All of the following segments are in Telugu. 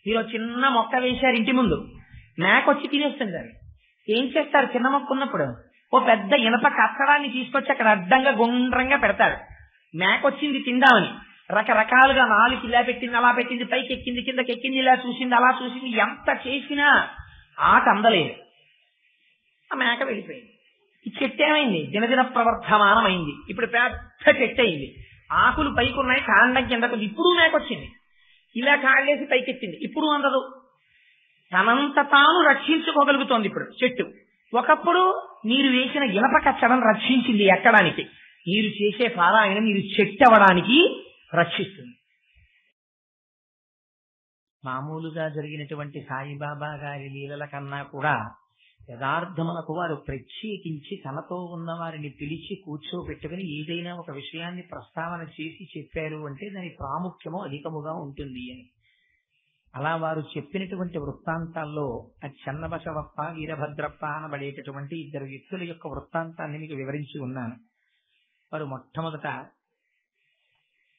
మీరు చిన్న మొక్క వేశారు ఇంటి ముందు, మేక వచ్చి తినేస్తుంది దాన్ని. ఏం చేస్తారు? చిన్న మొక్క ఉన్నప్పుడు ఓ పెద్ద ఇనప కట్టడాన్ని తీసుకొచ్చి అక్కడ అడ్డంగా గుండ్రంగా పెడతారు. మేక వచ్చింది తిందామని రకరకాలుగా నాలుగు ఇలా పెట్టింది, అలా పెట్టింది, పైకి ఎక్కింది, కిందకి ఎక్కింది, ఇలా చూసింది, అలా చూసింది. ఎంత చేసినా ఆట అందలేదు. ఆ మేక వెళ్ళిపోయింది. ఈ చెట్టు ఏమైంది? దినదిన ప్రవర్ధమానమైంది. ఇప్పుడు పెద్ద చెట్టు అయింది. ఆకులు పైకి ఉన్నాయి, కాండం కిందకు. ఇప్పుడు మేక వచ్చింది, ఇలా కాళ్ళేసి పైకెత్తింది. ఇప్పుడు అందదు. తనంత తాను రక్షించుకోగలుగుతోంది ఇప్పుడు చెట్టు. ఒకప్పుడు మీరు వేసిన ఇనప కచ్చడం రక్షించింది ఎక్కడానికి. మీరు చేసే పారాయణ మీరు చెట్టు అవ్వడానికి రక్షిస్తుంది. మామూలుగా జరిగినటువంటి సాయిబాబా గారి లీలల కన్నా కూడా యథార్థమునకు వారు ప్రత్యేకించి తనతో ఉన్న వారిని పిలిచి కూర్చోబెట్టుకుని ఏదైనా ఒక విషయాన్ని ప్రస్తావన చేసి చెప్పారు అంటే దాని ప్రాముఖ్యము అధికముగా ఉంటుంది అని. అలా వారు చెప్పినటువంటి వృత్తాంతాల్లో ఆ చెన్నబసవప్ప, వీరభద్రప్ప అనబడేటటువంటి ఇద్దరు వ్యక్తుల యొక్క వృత్తాంతాన్ని మీకు వివరించి ఉన్నాను. వారు మొట్టమొదట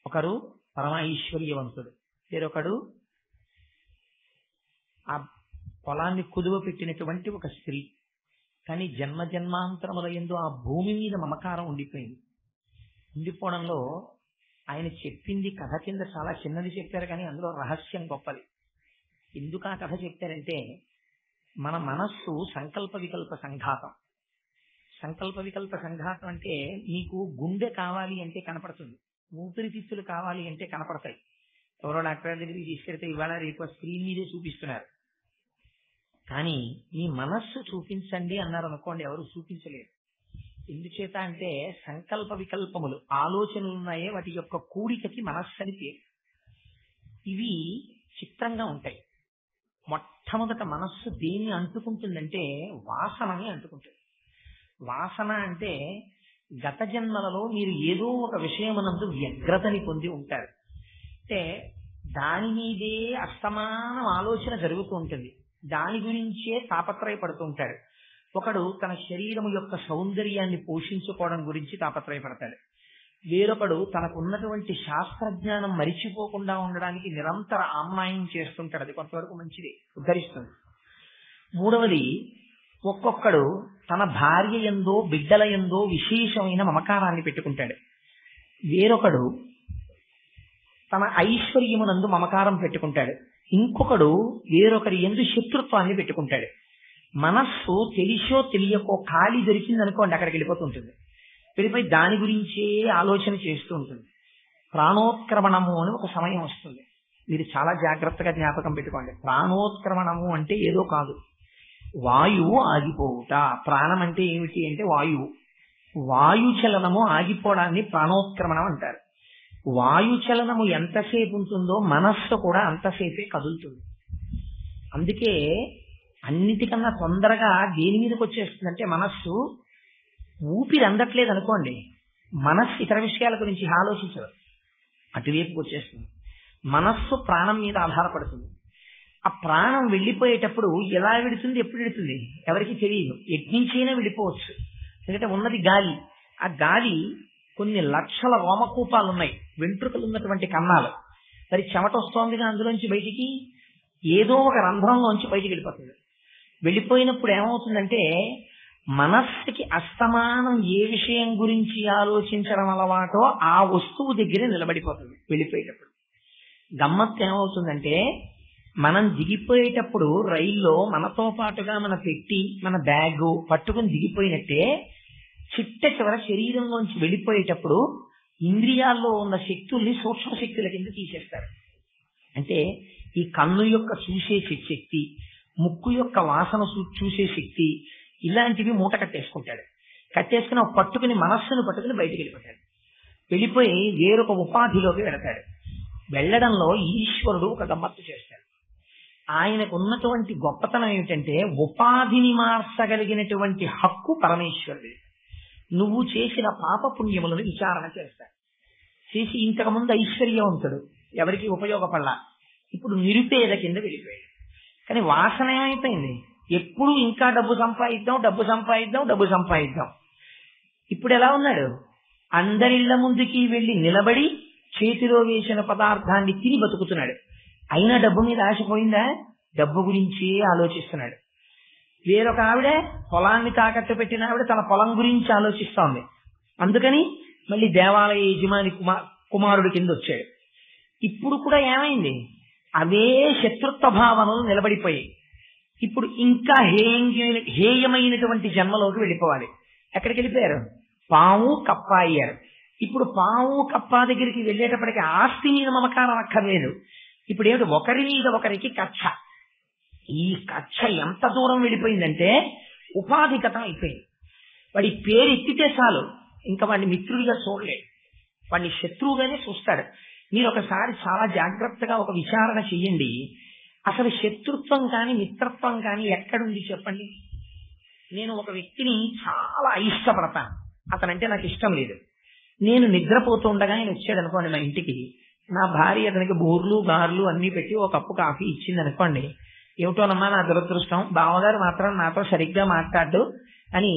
ఒకరు పరమ ఐశ్వర్యవంతుడు, వేరొకడు ఆ పొలాన్ని కుదువ పెట్టినటువంటి ఒక స్త్రీ. కానీ జన్మ జన్మాంతరముల యందు ఆ భూమి మీద మమకారం ఉండిపోయింది. ఉండిపోవడంలో ఆయన చెప్పింది కథ కింద చాలా చిన్నది చెప్పారు, కానీ అందులో రహస్యం గొప్పది. ఎందుకు ఆ కథ చెప్పారంటే, మన మనస్సు సంకల్ప వికల్ప సంఘాతం. సంకల్ప వికల్ప సంఘాతం అంటే మీకు గుండె కావాలి అంటే కనపడుతుంది, ఊపిరితిత్తులు కావాలి అంటే కనపడతాయి. ఎవరో డాక్టర్ దగ్గరికి తీసుకెళ్తే ఇవాళ రేపు స్క్రీన్ మీదే చూపిస్తున్నారు. కానీ మీ మనస్సు చూపించండి అన్నారు అనుకోండి, ఎవరు చూపించలేరు. ఎందుచేత అంటే సంకల్ప వికల్పములు, ఆలోచనలు ఉన్నాయే వాటి యొక్క కూడికకి మనస్సు అని పేరు. ఇవి చిత్రంగా ఉంటాయి. మొట్టమొదట మనస్సు దేన్ని అంటుకుంటుందంటే వాసనని అంటుకుంటుంది. వాసన అంటే గత జన్మలలో మీరు ఏదో ఒక విషయమునందు వ్యగ్రతని పొంది ఉంటారు. అంటే దాని మీదే అస్తమానం ఆలోచన జరుగుతూ ఉంటుంది, దాని గురించే తాపత్రయపడుతూ ఉంటాడు. ఒకడు తన శరీరము యొక్క సౌందర్యాన్ని పోషించుకోవడం గురించి తాపత్రయపడతాడు. వేరొకడు తనకున్నటువంటి శాస్త్రజ్ఞానం మరిచిపోకుండా ఉండడానికి నిరంతర ఆమ్నాయం చేస్తుంటాడు. అది కొంతవరకు మంచిది, ఉద్ధరిస్తుంది. మూడవది, ఒక్కొక్కడు తన భార్య యందో బిడ్డల యందో విశేషమైన మమకారాన్ని పెట్టుకుంటాడు. వేరొకడు తన ఐశ్వర్యమునందు మమకారం పెట్టుకుంటాడు. ఇంకొకడు వేరొకరి యందు శత్రుత్వాన్ని పెట్టుకుంటాడు. మనస్సు తెలిసో తెలియకో ఖాళీ దొరికిందనుకోండి అక్కడికి వెళ్ళిపోతుంటుంది. వెళ్ళిపోయి దాని గురించే ఆలోచన చేస్తూ ఉంటుంది. ప్రాణోత్క్రమణము అని ఒక సమయం వస్తుంది. మీరు చాలా జాగ్రత్తగా జ్ఞాపకం పెట్టుకోండి. ప్రాణోత్క్రమణము అంటే ఏదో కాదు, వాయువు ఆగిపోవుట. ప్రాణం అంటే ఏమిటి అంటే వాయువు. వాయుచలనము ఆగిపోవడాన్ని ప్రాణోత్క్రమణం అంటారు. వాయుచలనము ఎంతసేపు ఉంటుందో మనస్సు కూడా అంతసేపే కదులుతుంది. అందుకే అన్నిటికన్నా తొందరగా దేని మీదకి వచ్చేస్తుందంటే మనస్సు ఊపిరి అందట్లేదు అనుకోండి, మనస్సు ఇతర విషయాల గురించి ఆలోచించదు, అటువైపుకి వచ్చేస్తుంది. మనస్సు ప్రాణం మీద ఆధారపడుతుంది. ఆ ప్రాణం వెళ్ళిపోయేటప్పుడు ఎలా విడుతుంది, ఎప్పుడు విడుతుంది ఎవరికి తెలియదు. ఎట్నుంచైనా వెళ్ళిపోవచ్చు, ఎందుకంటే ఉన్నది గాలి. ఆ గాలి కొన్ని లక్షల రోమకూపాలు ఉన్నాయి, వెంట్రుకలు ఉన్నటువంటి కన్నాలు. మరి చెమట వస్తోందిగా అందులోంచి బయటికి, ఏదో ఒక రంధ్రంలోంచి బయటికి వెళ్ళిపోతుంది. వెళ్ళిపోయినప్పుడు ఏమవుతుందంటే మనస్సుకి అస్తమానం ఏ విషయం గురించి ఆలోచించడం అలవాటో ఆ వస్తువు దగ్గరే నిలబడిపోతుంది. వెళ్ళిపోయేటప్పుడు గమ్మత్తు ఏమవుతుందంటే, మనం దిగిపోయేటప్పుడు రైల్లో మనతో పాటుగా మన పెట్టి మన బ్యాగు పట్టుకుని దిగిపోయినట్టే చిట్ట చివర శరీరంలోంచి వెళ్ళిపోయేటప్పుడు ఇంద్రియాల్లో ఉన్న శక్తుల్ని సూక్ష్మ శక్తుల కింద తీసేస్తారు. అంటే ఈ కన్ను యొక్క చూసే శక్తి, ముక్కు యొక్క వాసన చూసే శక్తి, ఇలాంటివి మూట కట్టేసుకుంటాడు. కట్టేసుకుని పట్టుకుని మనస్సును పట్టుకుని బయటికి వెళ్ళిపోతాడు. వెళ్ళిపోయి వేరొక ఉపాధిలోకి వెళతాడు. వెళ్ళడంలో ఈశ్వరుడు ఒక గమ్మత్తు చేస్తాడు. ఆయనకు ఉన్నటువంటి గొప్పతనం ఏమిటంటే ఉపాధిని మార్చగలిగినటువంటి హక్కు పరమేశ్వరుడి. నువ్వు చేసిన పాప పుణ్యములను విచారణ చేస్తాడు. చేసి ఇంతకుముందు ఐశ్వర్యవంతుడు, ఎవరికి ఉపయోగపడలా, ఇప్పుడు నిరుపేద కింద వెళ్ళిపోయాడు. కానీ వాసన ఏమైపోయింది, ఎప్పుడు ఇంకా డబ్బు సంపాదిద్దాం డబ్బు సంపాదిద్దాం డబ్బు సంపాదిద్దాం. ఇప్పుడు ఎలా ఉన్నాడు, అందరిళ్ల ముందుకి వెళ్లి నిలబడి చేతిలో వేసిన పదార్థాన్ని తిని బతుకుతున్నాడు. అయినా డబ్బు మీద ఆశపోయిందా? డబ్బు గురించి ఆలోచిస్తున్నాడు. వేరొక ఆవిడ పొలాన్ని తాకట్టు పెట్టిన ఆవిడ తన పొలం గురించి ఆలోచిస్తోంది. అందుకని మళ్ళీ దేవాలయ యజమాని కుమారుడి కింద వచ్చాడు. ఇప్పుడు కూడా ఏమైంది? అవే శత్రుత్వ భావనలు నిలబడిపోయాయి. ఇప్పుడు ఇంకా హేయమైనటువంటి జన్మలోకి వెళ్ళిపోవాలి. ఎక్కడికి వెళ్ళిపోయారు? పాము కప్ప అయ్యారు. ఇప్పుడు పాము కప్ప దగ్గరికి వెళ్ళేటప్పటికి ఆస్తి మీద మమకారం అక్కర్లేదు. ఇప్పుడు ఏమిటి? ఒకరి మీద ఒకరికి కక్ష. ఈ కక్ష ఎంత దూరం వెళ్ళిపోయిందంటే ఉపాధిగతం అయిపోయింది. వాడి పేరు ఎత్తితే చాలు ఇంకా వాడిని మిత్రుడిగా చూడలేడు, వాడిని శత్రువుగానే చూస్తాడు. మీరు ఒకసారి చాలా జాగ్రత్తగా ఒక విచారణ చెయ్యండి. అసలు శత్రుత్వం కానీ మిత్రత్వం కానీ ఎక్కడుంది చెప్పండి. నేను ఒక వ్యక్తిని చాలా ఇష్టపడతాను, అతనంటే నాకు ఇష్టం లేదు. నేను నిద్రపోతూ ఉండగా ఆయన వచ్చాడు అనుకోండి మా ఇంటికి. నా భార్య అతనికి బూర్లు గార్లు అన్ని పెట్టి ఒక కప్పు కాఫీ ఇచ్చింది అనుకోండి. ఏమిటోనమ్మా నా దురదృష్టం, బావగారు మాత్రం నాతో సరిగ్గా మాట్లాడు అని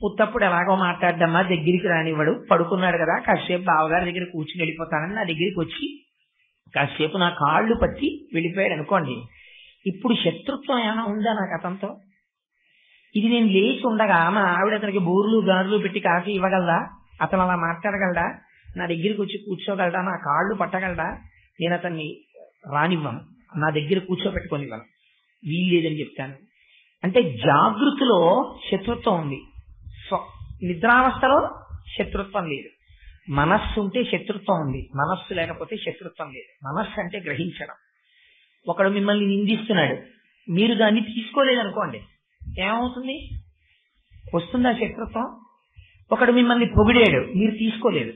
ఉత్తప్పుడు ఎలాగో మాట్లాడమ్మా, దగ్గరికి రానివ్వడు, పడుకున్నాడు కదా కాసేపు బావగారి దగ్గర కూర్చుని వెళ్ళిపోతానని నా దగ్గరికి వచ్చి కాసేపు నా కాళ్ళు పట్టి వెళ్ళిపోయాడు అనుకోండి. ఇప్పుడు శత్రుత్వం ఏమైనా ఉందా నాకు అతనితో? ఇది నేను లేచి ఉండగా మా ఆవిడ అతనికి బూర్లు గార్లు పెట్టి కాఫీ ఇవ్వగలదా? అతను అలా మాట్లాడగలడా? నా దగ్గరికి వచ్చి కూర్చోగలడా? నా కాళ్ళు పట్టగలడా? నేను అతన్ని రానివ్వను, నా దగ్గర కూర్చోబెట్టుకొని ఇవ్వను, వీల్లేదని చెప్తాను. అంటే జాగృతిలో శత్రుత్వం ఉంది, నిద్రావస్థలో శత్రుత్వం లేదు. మనస్సు ఉంటే శత్రుత్వం ఉంది, మనస్సు లేకపోతే శత్రుత్వం లేదు. మనస్సు అంటే గ్రహించడం. ఒకడు మిమ్మల్ని నిందిస్తున్నాడు, మీరు దాన్ని తీసుకోలేదనుకోండి, ఏమవుతుంది? వస్తుందా శత్రుత్వం? ఒకడు మిమ్మల్ని పొగిడాడు, మీరు తీసుకోలేదు,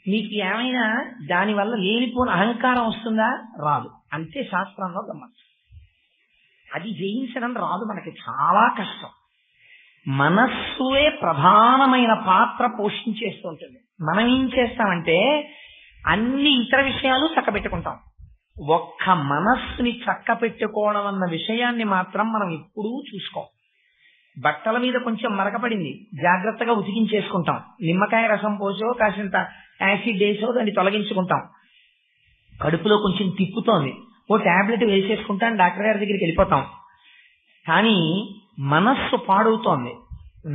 మీకు ఏమైనా దానివల్ల లేనిపోని అహంకారం వస్తుందా? రాదు. అంతే శాస్త్రంలో గమ్మత్తు. అది జయించడం రాదు, మనకి చాలా కష్టం. మనస్సువే ప్రధానమైన పాత్ర పోషించేస్తుంటుంది. మనం ఏం చేస్తామంటే అన్ని ఇతర విషయాలు చక్కబెట్టుకుంటాం, ఒక్క మనస్సుని చక్క పెట్టుకోవడం అన్న విషయాన్ని మాత్రం మనం ఎప్పుడూ చూసుకోం. బట్టల మీద కొంచెం మరకపడింది, జాగ్రత్తగా ఉతికించేసుకుంటాం, నిమ్మకాయ రసం పోసో కాసింత యాసిడ్ వేసో దాన్ని తొలగించుకుంటాం. కడుపులో కొంచెం తిప్పుతోంది, ఓ టాబ్లెట్ వేసేసుకుంటాం, డాక్టర్ గారి దగ్గరికి వెళ్ళిపోతాం. కానీ మనస్సు పాడవుతోంది,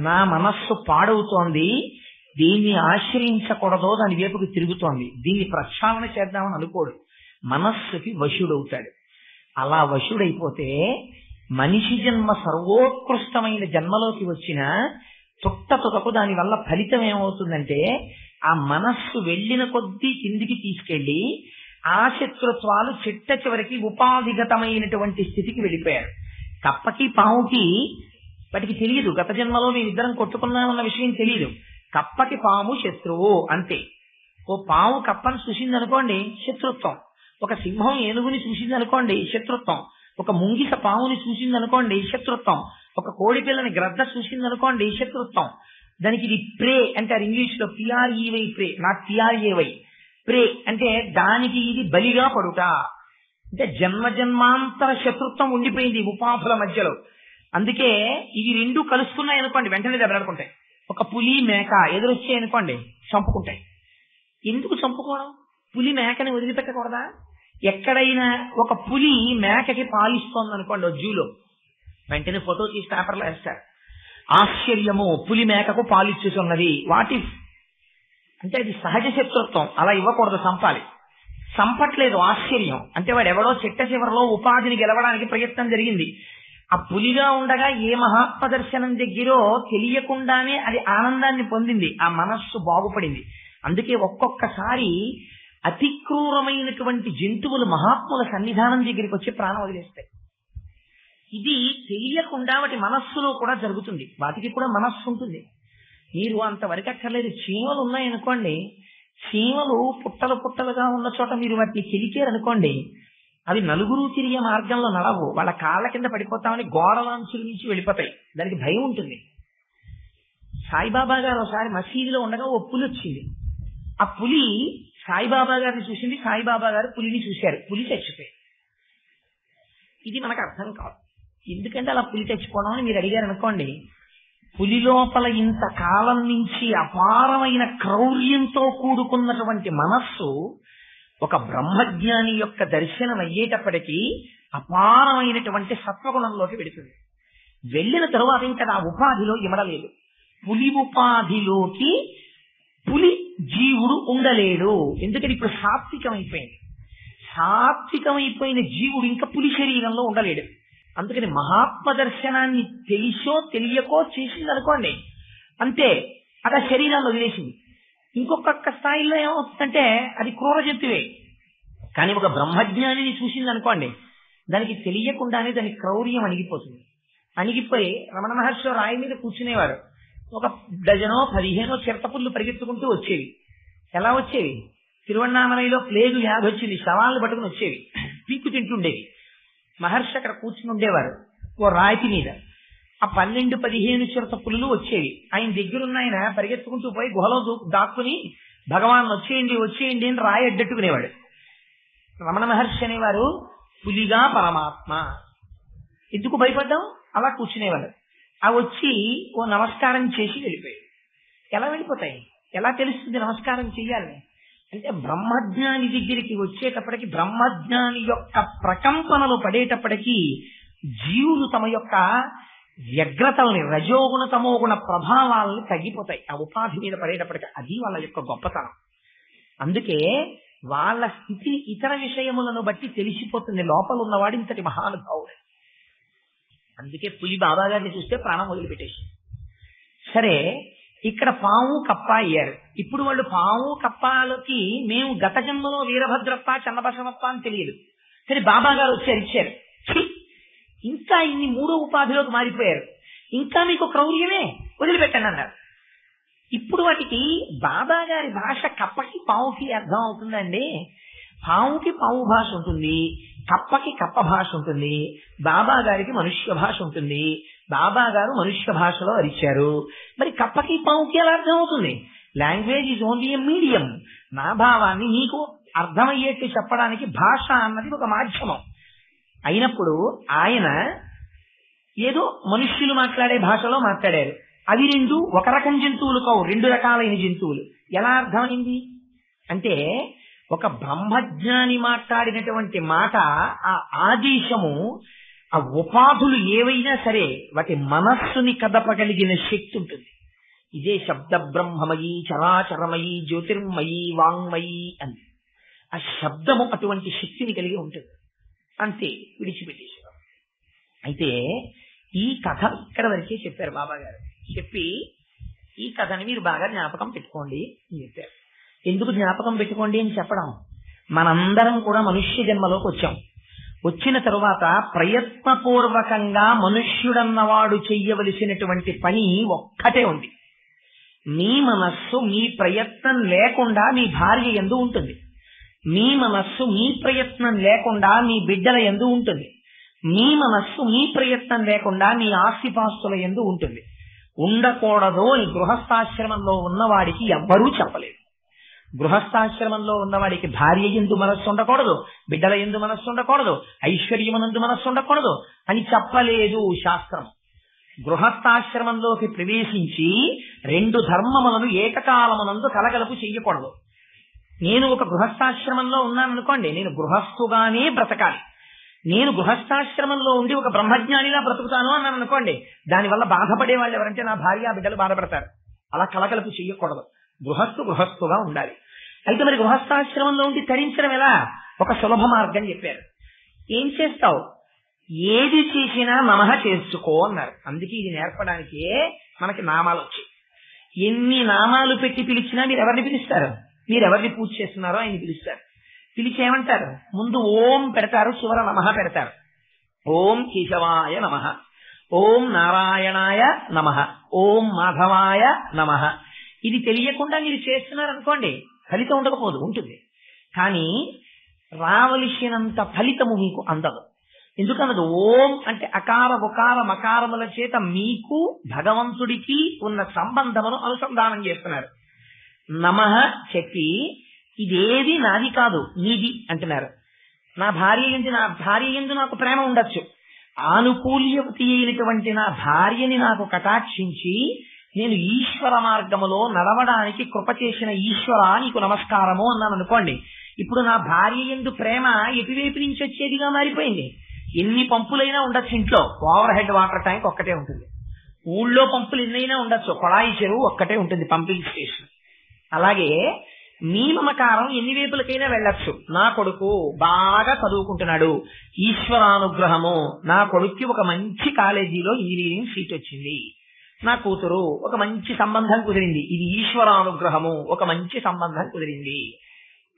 నా మనస్సు పాడవుతోంది, దీన్ని ఆశ్రయించకూడదో దాని వైపుకి తిరుగుతోంది, దీన్ని ప్రక్షాళన చేద్దామని అనుకోడు, మనస్సుకి వశుడవుతాడు. అలా వశుడైపోతే మనిషి జన్మ సర్వోత్కృష్టమైన జన్మలోకి వచ్చిన తుట్టతుటకు దాని వల్ల ఫలితం ఏమవుతుందంటే ఆ మనస్సు వెళ్ళిన కొద్దీ కిందికి తీసుకెళ్లి ఆ శత్రుత్వాలు చిట్ట చివరికి ఉపాధిగతమైనటువంటి స్థితికి వెళ్ళిపోయారు. కప్పకి పాముకి వాటికి తెలియదు, గత జన్మలో మేమిద్దరం కొట్టుకున్నామన్న విషయం తెలియదు. కప్పకి పాము శత్రువు అంతే. ఓ పాము కప్పని చూసింది అనుకోండి, శత్రుత్వం. ఒక సింహం ఏనుగుని చూసింది అనుకోండి, శత్రుత్వం. ఒక ముంగిస పాముని చూసింది అనుకోండి, శత్రుత్వం. ఒక కోడి పిల్లని గ్రద్ద చూసింది అనుకోండి, శత్రుత్వం. దానికి ఇది ప్రే అంటారు ఇంగ్లీష్ లో, పిఆర్ఈవై ప్రే, నాట్ పిఆర్ఏవై. ప్రే అంటే దానికి ఇది బలిగా పడుట. అంటే జన్మ జన్మాంతర శత్రుత్వం ఉండిపోయింది ఉపాధుల మధ్యలో. అందుకే ఇవి రెండు కలుసుకున్నాయి అనుకోండి వెంటనే దెబ్బలాడుకుంటాయి. ఒక పులి మేక ఎదురొచ్చాయి అనుకోండి చంపుకుంటాయి. ఎందుకు చంపుకోవడం? పులి మేకని వదిలిపెట్టకూడదా? ఎక్కడైనా ఒక పులి మేకకి పాలిస్తోంది అనుకోండి జూలో, వెంటనే ఫోటో తీసి పేపర్లో వేస్తారు, ఆశ్చర్యము పులి మేకకు పాలిచ్చుతున్నది. వాట్ ఇఫ్ అంటే అది సహజ శత్రుత్వం, అలా ఇవ్వకూడదు, చంపాలి. చంపట్లేదు, ఆశ్చర్యం. అంటే వాడు ఎవడో చిట్ట చివరిలో ఉపాధిని గెలవడానికి ప్రయత్నం జరిగింది. ఆ పులిగా ఉండగా ఏ మహాత్మ దర్శనం దగ్గరో తెలియకుండానే అది ఆనందాన్ని పొందింది, ఆ మనస్సు బాగుపడింది. అందుకే ఒక్కొక్కసారి అతి క్రూరమైనటువంటి జంతువులు మహాత్ముల సన్నిధానం దగ్గరికి వచ్చి ప్రాణం వదిలేస్తాయి. ఇది తెలియకుండా వాటి మనస్సులో కూడా జరుగుతుంది, వాటికి కూడా మనస్సు ఉంటుంది. మీరు అంతవరకు అక్కర్లేదు. చీమలు ఉన్నాయనుకోండి, చీమలు పుట్టలు పుట్టలుగా ఉన్న చోట మీరు వాటిని కెలికారనుకోండి, అవి నలుగురు తిరిగే మార్గంలో నడవు, వాళ్ళ కాళ్ళ కింద పడిపోతామని గోడలాంచుల నుంచి వెళ్ళిపోతాయి. దానికి భయం ఉంటుంది. సాయిబాబా గారు ఒకసారి మసీదులో ఉండగా ఓ పులి వచ్చింది. ఆ పులి సాయిబాబా గారిని చూసింది, సాయిబాబా గారు పులిని చూశారు, పులి చచ్చిపోయి. ఇది మనకు అర్థం కాదు. ఎందుకంటే అలా పులి చచ్చిపోవడం అని మీరు అడిగారు అనుకోండి, పులి లోపల ఇంతకాలం నుంచి అపారమైన క్రౌర్యంతో కూడుకున్నటువంటి మనస్సు ఒక బ్రహ్మజ్ఞాని యొక్క దర్శనం అయ్యేటప్పటికీ అపారమైనటువంటి సత్వగుణంలోకి వెడుతుంది. వెళ్ళిన తరువాత ఇంకా ఆ ఉపాధిలో ఇమడలేదు. పులి ఉపాధిలోకి పులి జీవుడు ఉండలేడు. ఎందుకని ఇప్పుడు సాత్వికమైపోయింది. సాత్వికమైపోయిన జీవుడు ఇంకా పులి శరీరంలో ఉండలేడు. అందుకని మహాత్మ దర్శనాన్ని తెలిసో తెలియకో చేసింది అనుకోండి, అంతే, అది ఆ శరీరాన్ని వదిలేసింది. ఇంకొక స్థాయిలో ఏమవుతుందంటే అది క్రూర జంతువే. కానీ ఒక బ్రహ్మజ్ఞానిని చూసింది అనుకోండి, దానికి తెలియకుండానే దాని క్రౌర్యం అణిగిపోతుంది. అణిగిపోయి రమణ మహర్షి రాయి మీద కూర్చునేవారు. ఒక 10-15 చిరతపుళ్ళు పరిగెత్తుకుంటూ వచ్చేవి. ఎలా వచ్చేవి? తిరువన్నామలైలో ప్లేగు వ్యాధి వచ్చింది, శవాలను పట్టుకుని వచ్చేవి, పీక్కు తింటుండేవి. మహర్షి అక్కడ కూర్చుని ఉండేవారు ఓ రాయితీ మీద. ఆ 12-15 చిరతపుళ్ళు వచ్చేవి. ఆయన దగ్గరున్న ఆయన పరిగెత్తుకుంటూ పోయి గుహలో దాక్కుని భగవాన్ వచ్చేయండి వచ్చేయండి అని రాయి అడ్డట్టుకునేవాడు. రమణ మహర్షి అనేవారు పులిగా పరమాత్మ. ఎందుకు భయపడ్డాం? అలా కూర్చునేవారు. ఆ వచ్చి ఓ నమస్కారం చేసి వెళ్ళిపోయాయి. ఎలా వెళ్ళిపోతాయి? ఎలా తెలుస్తుంది నమస్కారం చెయ్యాలని? అంటే బ్రహ్మజ్ఞాని దగ్గరికి వచ్చేటప్పటికి, బ్రహ్మజ్ఞాని యొక్క ప్రకంపనలు పడేటప్పటికీ జీవులు తమ యొక్క వ్యగ్రతల్ని, రజోగుణ తమోగుణ ప్రభావాలని తగ్గిపోతాయి ఆ ఉపాధి మీద పడేటప్పటికి. అది వాళ్ళ యొక్క గొప్పతనం. అందుకే వాళ్ళ స్థితి ఇతర విషయములను బట్టి తెలిసిపోతుంది లోపల ఉన్నవాడు ఇంతటి మహానుభావుడు. అందుకే పులి బాబా గారిని చూస్తే ప్రాణం వదిలిపెట్టేసి. సరే, ఇక్కడ పాము కప్ప అయ్యారు. ఇప్పుడు వాళ్ళు పాము కప్పాలకి మేము గత జన్మలో వీరభద్రప్ప చన్నబసవప్ప అని తెలియదు. సరే, బాబా గారు వచ్చారు, ఇచ్చారు. ఇంకా ఇన్ని 3వ ఉపాధిలోకి మారిపోయారు. ఇంకా మీకు క్రౌర్యమే, వదిలిపెట్టండి అన్నారు. ఇప్పుడు వాటికి బాబా గారి భాష కప్పకి పావుకి అర్థం అవుతుందండి. పావుకి పావు భాష ఉంటుంది, కప్పకి కప్ప భాష ఉంటుంది, బాబా గారికి మనుష్య భాష ఉంటుంది. బాబా గారు మనుష్య భాషలో అరిచారు. మరి కప్పకి పావుకి ఎలా అర్థం అవుతుంది? Language is only A medium. నా భావాన్ని మీకు అర్థమయ్యేట్టు చెప్పడానికి భాష అన్నది ఒక మాధ్యమం అయినప్పుడు ఆయన ఏదో మనుష్యులు మాట్లాడే భాషలో మాట్లాడారు. అవి రెండు ఒక రకం జంతువులు కావు, 2 రకాలైన జంతువులు. ఎలా అర్థమైంది అంటే, ఒక బ్రహ్మజ్ఞాని మాట్లాడినటువంటి మాట, ఆ ఆదేశము, ఆ ఉపాధులు ఏవైనా సరే వాటి మనస్సుని కదపగలిగిన శక్తి ఉంటుంది. ఇదే శబ్ద బ్రహ్మమయి చరాచరమయి జ్యోతిర్మయి వాంగ్మయి అని. ఆ శబ్దము అటువంటి శక్తిని కలిగి ఉంటుంది. అంతే, విడిచిపెట్టేశారు. అయితే ఈ కథ ఇక్కడ వరకే చెప్పారు బాబా గారు. చెప్పి ఈ కథని మీరు బాగా జ్ఞాపకం పెట్టుకోండి అని చెప్పారు. ఎందుకు జ్ఞాపకం పెట్టుకోండి అని చెప్పడం? మనందరం కూడా మనుష్య జన్మలోకి వచ్చాం. వచ్చిన తరువాత ప్రయత్నపూర్వకంగా మనుష్యుడన్నవాడు చెయ్యవలసినటువంటి పని ఒక్కటే ఉంది. మీ మనస్సు మీ ప్రయత్నం లేకుండా మీ భార్య యందు ఉంటుంది. మీ మనస్సు మీ ప్రయత్నం లేకుండా మీ బిడ్డల యందు ఉంటుంది. మీ మనస్సు మీ ప్రయత్నం లేకుండా మీ ఆస్తిపాస్తుల యందు ఉంటుంది. ఉండకూడదు అని గృహస్థాశ్రమంలో ఉన్నవాడికి ఎవ్వరూ చెప్పలేదు. గృహస్థాశ్రమంలో ఉన్నవాడికి భార్య యందు మనస్సు ఉండకూడదు, బిడ్డల యందు మనస్సు ఉండకూడదు, ఐశ్వర్యమునందు మనస్సు ఉండకూడదు అని చెప్పలేదు శాస్త్రం. గృహస్థాశ్రమంలోకి ప్రవేశించి 2 ధర్మములను ఏకకాలమునందు కలగలుపు చెయ్యకూడదు. నేను ఒక గృహస్థాశ్రమంలో ఉన్నాననుకోండి, నేను గృహస్థుగానే బ్రతకాలి. నేను గృహస్థాశ్రమంలో ఉండి ఒక బ్రహ్మజ్ఞానిలా బ్రతుకుతాను అన్నాను అనుకోండి, దానివల్ల బాధపడే వాళ్ళు ఎవరంటే నా భార్య బిడ్డలు బాధపడతారు. అలా కలగలుపు చెయ్యకూడదు. గృహస్థుగా ఉండాలి. అయితే మరి గృహస్థాశ్రమంలో ఉండి తరించడం ఎలా? ఒక సులభ మార్గం చెప్పారు. ఏం చేస్తావు? ఏది చేసినా నమః చేసుకో అన్నారు. అందుకే ఇది నేర్పడానికే మనకి నామాలు వచ్చాయి. ఎన్ని నామాలు పెట్టి పిలిచినా మీరు ఎవరిని పిలుస్తారు? మీరు ఎవరిని పూజ చేస్తున్నారో ఆయన పిలుస్తారు. పిలిచేమంటారు? ముందు ఓం పెడతారు, చివర నమః పెడతారు. ఓం కేశవాయ నమః, ఓం నారాయణాయ నమః, ఓం మాధవాయ నమః. ఇది తెలియకుండా మీరు చేస్తున్నారనుకోండి, ఫలితం ఉండకపోదు, ఉంటుంది. కానీ రావలసినంత ఫలితము మీకు అందదు. ఎందుకన్నది? ఓం అంటే అకార ఉకార మకారముల చేత మీకు భగవంతుడికి ఉన్న సంబంధమును అనుసంధానం చేస్తున్నారు. నమః చెప్పి ఇదేది నాది కాదు నీది అంటున్నారు. నా భార్య యందు నాకు ప్రేమ ఉండొచ్చు. ఆనుకూల్యవతి అయినటువంటి నా భార్యని నాకు కటాక్షించి నేను ఈశ్వర మార్గములో నడవడానికి కృప చేసిన ఈశ్వర నీకు నమస్కారము అన్నాను అనుకోండి. ఇప్పుడు నా భార్య యందు ప్రేమ ఎటువైపు నుంచి వచ్చేదిగా మారిపోయింది. ఎన్ని పంపులైనా ఉండొచ్చు ఇంట్లో, ఓవర్ హెడ్ వాటర్ ట్యాంక్ ఒక్కటే ఉంటుంది. ఊళ్ళో పంపులు ఎన్నైనా ఉండొచ్చు, కొళాయి చెరువు ఒక్కటే ఉంటుంది, పంపింగ్ స్టేషన్. అలాగే నీ మమకారం ఎన్ని వైపులకైనా వెళ్ళొచ్చు. నా కొడుకు బాగా చదువుకుంటున్నాడు, ఈశ్వరానుగ్రహము. నా కొడుక్కి ఒక మంచి కాలేజీలో ఇంజనీరింగ్ సీట్ వచ్చింది. నా కూతురు ఒక మంచి సంబంధం కుదిరింది, ఇది ఈశ్వరానుగ్రహము, ఒక మంచి సంబంధం కుదిరింది.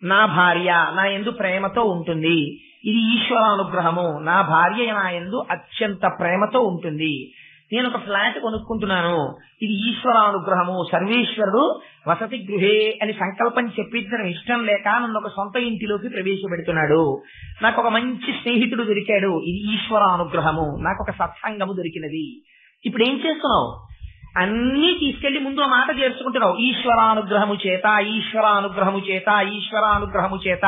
నా భార్య నా యందు ప్రేమతో ఉంటుంది, ఇది ఈశ్వరానుగ్రహము, నా భార్య నా యందు అత్యంత ప్రేమతో ఉంటుంది. నేను ఒక ఫ్లాట్ కొనుక్కుంటున్నాను, ఇది ఈశ్వరానుగ్రహము, సర్వేశ్వరుడు వసతి గృహే అని సంకల్పం చెప్పించడం ఇష్టం లేక నన్ను ఒక సొంత ఇంటిలోకి ప్రవేశపెడుతున్నాడు. నాకు ఒక మంచి స్నేహితుడు దొరికాడు, ఇది ఈశ్వరానుగ్రహము, నాకు ఒక సత్సంగము దొరికినది. ఇప్పుడు ఏం చేస్తున్నావు? అన్నీ తీసుకెళ్లి ముందు ఆ మాట చేర్చుకుంటున్నావు, ఈశ్వరానుగ్రహము చేత, ఈశ్వరానుగ్రహము చేత, ఈశ్వరానుగ్రహము చేత.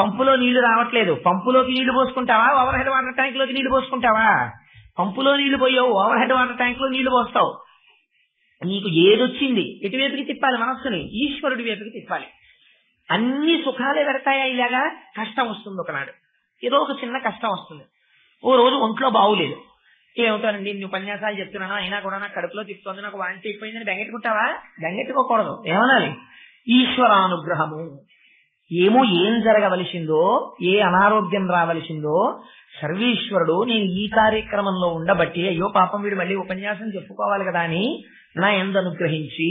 పంపులో నీళ్లు రావట్లేదు, పంపులోకి నీళ్లు పోసుకుంటావా, ఓవర్ హెడ్ వాటర్ ట్యాంక్ లోకి నీళ్లు పోసుకుంటావా? పంపులో నీళ్లు పోయావు, ఓవర్ హెడ్ వాటర్ ట్యాంక్ లో నీళ్లు పోస్తావు. నీకు ఏదొచ్చింది ఎటువైపుకి తిప్పాలి? మనస్సుని ఈశ్వరుడి వైపుకి తిప్పాలి. అన్ని సుఖాలే పెడతాయా? ఇలాగా కష్టం వస్తుంది, ఒకనాడు ఏదో ఒక చిన్న కష్టం వస్తుంది. ఓ రోజు ఒంట్లో బాగులేదు, ఏమవుతానండి నువ్వు ఉపన్యాసాలు చెప్తున్నాను అయినా కూడా నాకు కడుపులో తిప్పుతుంది, నాకు వాంతి అయిపోయిందని బెంగెట్టుకుంటావా? బెంగెట్టుకోకూడదు. ఏమనాలి? ఈశ్వరానుగ్రహము. ఏమో ఏం జరగవలసిందో, ఏ అనారోగ్యం రావలసిందో సర్వేశ్వరుడు నేను ఈ కార్యక్రమంలో ఉండబట్టి, అయ్యో పాపం వీడు మళ్ళీ ఉపన్యాసం చెప్పుకోవాలి కదా అని నా యందు అనుగ్రహించి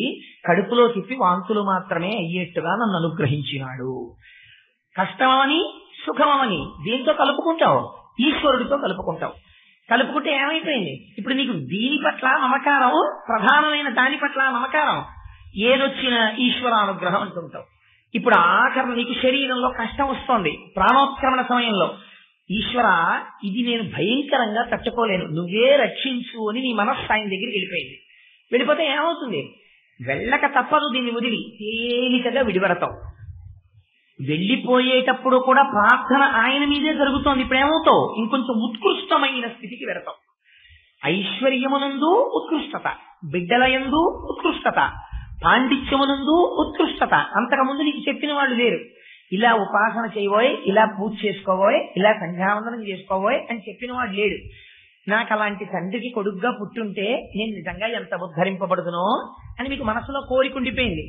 కడుపులో తిప్పి వాంతులు మాత్రమే అయ్యేట్టుగా నన్ను అనుగ్రహించినాడు. కష్టమని సుఖమని దేంతో కలుపుకుంటావు? ఈశ్వరుడితో కలుపుకుంటావు. కలుపుకుంటే ఏమైపోయింది? ఇప్పుడు నీకు దీని పట్ల మమకారం, ప్రధానమైన దాని పట్ల మమకారం, ఏదొచ్చిన ఈశ్వరానుగ్రహం అంటుంటావు. ఇప్పుడు ఆఖరణ నీకు శరీరంలో కష్టం వస్తోంది, ప్రాణోత్క్రమణ సమయంలో, ఈశ్వర ఇది నేను భయంకరంగా తట్టుకోలేను, నువ్వే రక్షించు అని నీ మనస్సు ఆయన దగ్గరికి వెళ్ళిపోయింది. వెళ్ళిపోతే ఏమవుతుంది? వెళ్ళక తప్పదు, దీన్ని వదిలి తేలికగా విడిపడతావు. వెళ్లిపోయేటప్పుడు కూడా ప్రార్థన ఆయన మీదే జరుగుతోంది. ఇప్పుడు ఏమవుతావు? ఇంకొంచెం ఉత్కృష్టమైన స్థితికి వెడతావు. ఐశ్వర్యమునందు ఉత్కృష్టత, బిడ్డల యందు ఉత్కృష్టత, పాండిత్యమునందు ఉత్కృష్టత. అంతకుముందు నీకు చెప్పిన వాళ్ళు లేరు. ఇలా ఉపాసన చేయబోయ్, ఇలా పూజ చేసుకోబోయ్, ఇలా సంధ్యావందనం చేసుకోబోయ్ అని చెప్పిన వాడు లేడు. నాకు అలాంటి తండ్రికి కొడుగ్గా పుట్టుంటే నేను నిజంగా ఎంత ఉద్ధరింపబడుతునో అని మీకు మనసులో కోరిక ఉండిపోయింది.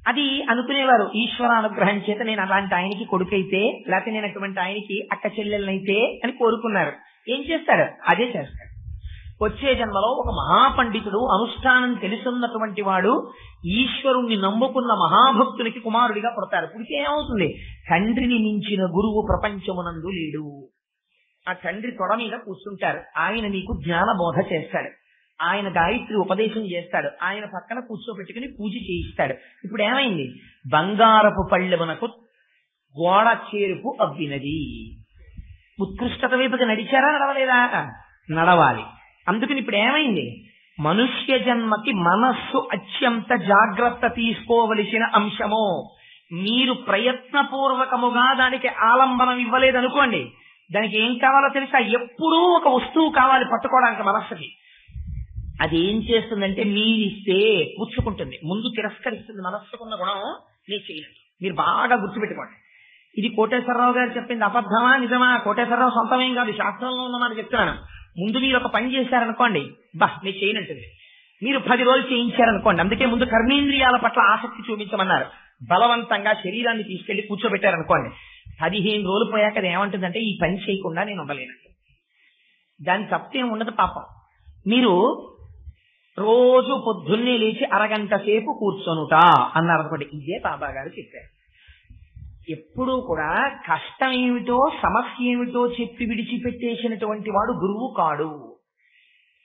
అది అనుకునేవారు ఈశ్వరానుగ్రహం చేత నేను అలాంటి ఆయనకి కొడుకైతే, లేకపోతే నేను అటువంటి ఆయనకి అక్క చెల్లెలనైతే అని కోరుకున్నారు. ఏం చేస్తాడు? అదే చేస్తాడు. వచ్చే జన్మలో ఒక మహాపండితుడు, అనుష్ఠానం తెలుసున్నటువంటి వాడు, ఈశ్వరుణ్ణి నమ్ముకున్న మహాభక్తునికి కుమారుడిగా పుడతారు. పుడితే ఏమవుతుంది? తండ్రిని మించిన గురువు ప్రపంచమునందు లేడు. ఆ తండ్రి తొడ మీద కూర్చుంటారు, ఆయన మీకు జ్ఞాన బోధ చేస్తాడు, ఆయన గాయత్రి ఉపదేశం చేస్తాడు, ఆయన పక్కన కూర్చోబెట్టుకుని పూజ చేయిస్తాడు. ఇప్పుడు ఏమైంది? బంగారపు పళ్ళెమునకు గోడ చేరుపు అవ్వినది. ఉత్కృష్టత వైపుకి నడిచారా, నడవలేదా? నడవాలి. అందుకని ఇప్పుడు ఏమైంది? మనుష్య జన్మకి మనస్సు అత్యంత జాగ్రత్త తీసుకోవలసిన అంశము. మీరు ప్రయత్నపూర్వకముగా దానికి ఆలంబనం ఇవ్వలేదనుకోండి, దానికి ఏం కావాలో తెలుసా? ఎప్పుడూ ఒక వస్తువు కావాలి పట్టుకోవడానికి మనస్సుకి. అది ఏం చేస్తుందంటే మీరిస్తే పుచ్చుకుంటుంది, ముందు తిరస్కరిస్తుంది. మనస్సుకున్న గుణం నేను చేయలేదు. మీరు బాగా గుర్తుపెట్టుకోండి. ఇది కోటేశ్వరరావు గారు చెప్పింది అబద్ధమా నిజమా? కోటేశ్వరరావు సొంతమేం కాదు, శాస్త్రంలో ఉన్నమాట చెప్తున్నాను. ముందు మీరు ఒక పని చేశారనుకోండి, మీరు చేయనంటుంది. మీరు 10 రోజులు చేయించారనుకోండి, అందుకే ముందు కర్మేంద్రియాల పట్ల ఆసక్తి చూపించమన్నారు. బలవంతంగా శరీరాన్ని తీసుకెళ్లి కూర్చోబెట్టారనుకోండి, 15 రోజులు పోయాక అది ఏమంటుందంటే ఈ పని చేయకుండా నేను ఉండలేనండి. దాని తప్పేం ఉండదు పాపం. మీరు రోజు పొద్దున్నే లేచి అరగంట సేపు కూర్చొనుట అన్నారు అనుకోండి, ఇదే బాబా గారు చెప్పారు. ఎప్పుడూ కూడా కష్టం ఏమిటో సమస్య ఏమిటో చెప్పి విడిచిపెట్టేసినటువంటి వాడు గురువు కాడు.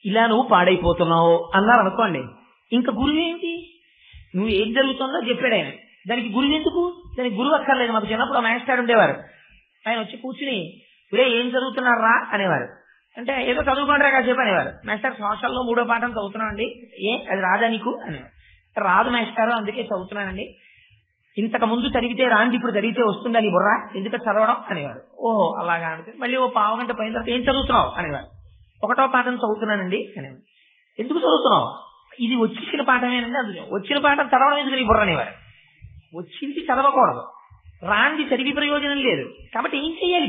ఇలా నువ్వు పాడైపోతున్నావు అన్నారు అనుకోండి, ఇంకా గురువు ఏంటి? నువ్వు ఏం జరుగుతుందో చెప్పాడు ఆయన, దానికి గురువు ఎందుకు? దానికి గురువు అక్కర్లేదు. మాకు చిన్నప్పుడు మాస్టర్ ఉండేవారు, ఆయన వచ్చి కూర్చుని ఒరే ఏం చదువుతున్నారా అనేవారు. అంటే ఏదో చదువుకుంటారా కాసేపు అనేవారు. మాస్టర్ సంవత్సరంలో 3వ పాఠం చదువుతున్నానండి. అది రాదా నీకు అనేవారు. రాదు మాస్టారు, అందుకే చదువుతున్నానండి. ఇంతకు ముందు చదివితే రాంది, ఇప్పుడు చదివితే వస్తుందా నీ బుర్రా, ఎందుకు చదవడం అనేవారు. ఓహో అలాగా అంటే మళ్ళీ ఓ పావుగంట పోయిన తర్వాత ఏం చదువుతున్నావు అనేవారు. 1వ పాఠం చదువుతున్నానండి అనేవారు. ఎందుకు చదువుతున్నావు? ఇది వచ్చిన పాఠమేనండి. అందులో వచ్చిన పాఠం చదవడం ఎందుకు నీ బుర్ర అనేవారు. వచ్చింది చదవకూడదు, రాంది చదివి ప్రయోజనం లేదు. కాబట్టి ఏం చెయ్యాలి?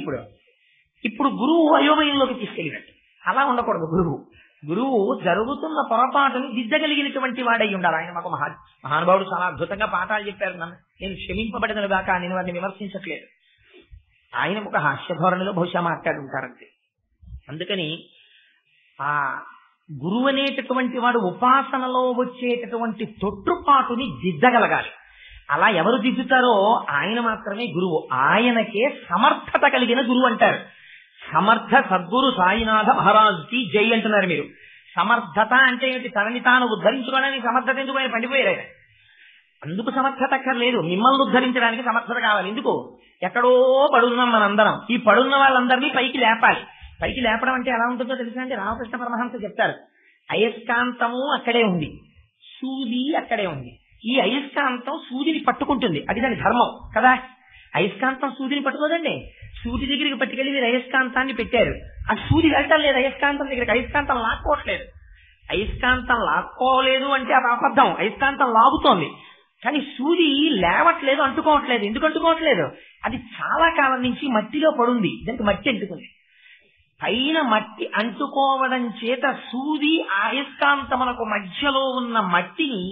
ఇప్పుడు గురువు అయోమయంలోకి తీసుకెళ్ళినట్టు. అలా ఉండకూడదు. గురువు జరుగుతున్న పొరపాటుని దిద్దగలిగినటువంటి వాడై ఉండాలి. ఆయన మాకు మహానుభావుడు చాలా అద్భుతంగా పాఠాలు చెప్పారు. నేను క్షమింపబడిన దాకా నేను వారిని విమర్శించట్లేదు. ఆయన ఒక హాస్య ధోరణిలో బహుశా మాట్లాడుంటారంతే. అందుకని ఆ గురువు అనేటటువంటి వాడు ఉపాసనలో వచ్చేటటువంటి తొట్టుపాటుని దిద్దగలగాలి. అలా ఎవరు దిద్దుతారో ఆయన మాత్రమే గురువు. ఆయనకే సమర్థత కలిగిన గురువు అంటారు. సమర్థ సద్గురు సాయినాథ మహారాజుకి జై అంటున్నారు మీరు. సమర్థత అంటే ఏమిటి? తనని తాను ఉద్ధరించుకోవడానికి సమర్థత ఎందుకు? ఆయన పండిపోయారు. అందుకు సమర్థత అక్కర్లేదు. మిమ్మల్ని ఉద్ధరించడానికి సమర్థత కావాలి. ఎందుకు? ఎక్కడో పడున్నాం మనందరం. ఈ పడున్న వాళ్ళందరినీ పైకి లేపాలి. పైకి లేపడం అంటే ఎలా ఉంటుందో తెలుసా అండి? రామకృష్ణ పరమహంస చెప్తారు. అయస్కాంతము అక్కడే ఉంది, సూది అక్కడే ఉంది. ఈ అయస్కాంతం సూదిని పట్టుకుంటుంది, అది దాని ధర్మం కదా. అయస్కాంతం సూదిని పట్టుకోదండి. సూది దగ్గరికి పట్టుకెళ్ళి మీరు అయస్కాంతాన్ని పెట్టారు, ఆ సూది వెళ్ళటం లేదు అయస్కాంతం దగ్గరికి. అయస్కాంతం లాక్కోవట్లేదు. అయస్కాంతం లాక్కోలేదు అంటే అది అబద్ధం. అయస్కాంతం లాగుతోంది, కానీ సూది లేవట్లేదు, అంటుకోవట్లేదు. ఎందుకు అంటుకోవట్లేదు? అది చాలా కాలం నుంచి మట్టిలో పడుంది, దానికి మట్టి అంటుకుంది. పైన మట్టి అంటుకోవడం చేత సూది అయస్కాంతమునకు మధ్యలో ఉన్న మట్టిని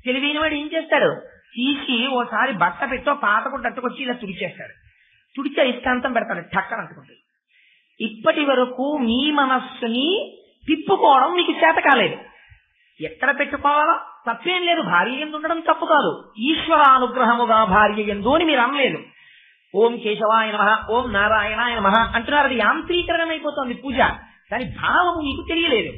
తెలివైన వాడు ఏం చేస్తాడు? తీసి ఓసారి బట్ట పెట్టో పాతకు తట్టుకొచ్చి ఇలా తుడిచేస్తాడు. తుడిచి అయస్కాంతం పెడతాడు, ఠక్కన అంటుకుంటుంది. ఇప్పటి వరకు మీ మనస్సుని తిప్పుకోవడం మీకు చేత కాలేదు. ఎక్కడ పెట్టుకోవాలో తప్పేం లేదు. భార్య ఎందు ఉండడం తప్పు కాదు. ఈశ్వరానుగ్రహముగా భార్య ఎందు అని మీరు అనలేదు. ఓం కేశవాయ నమః, ఓం నారాయణాయ నమః అంటున్నారు. అది యాంత్రీకరణం అయిపోతుంది పూజ. దాని భావము మీకు తెలియలేదు.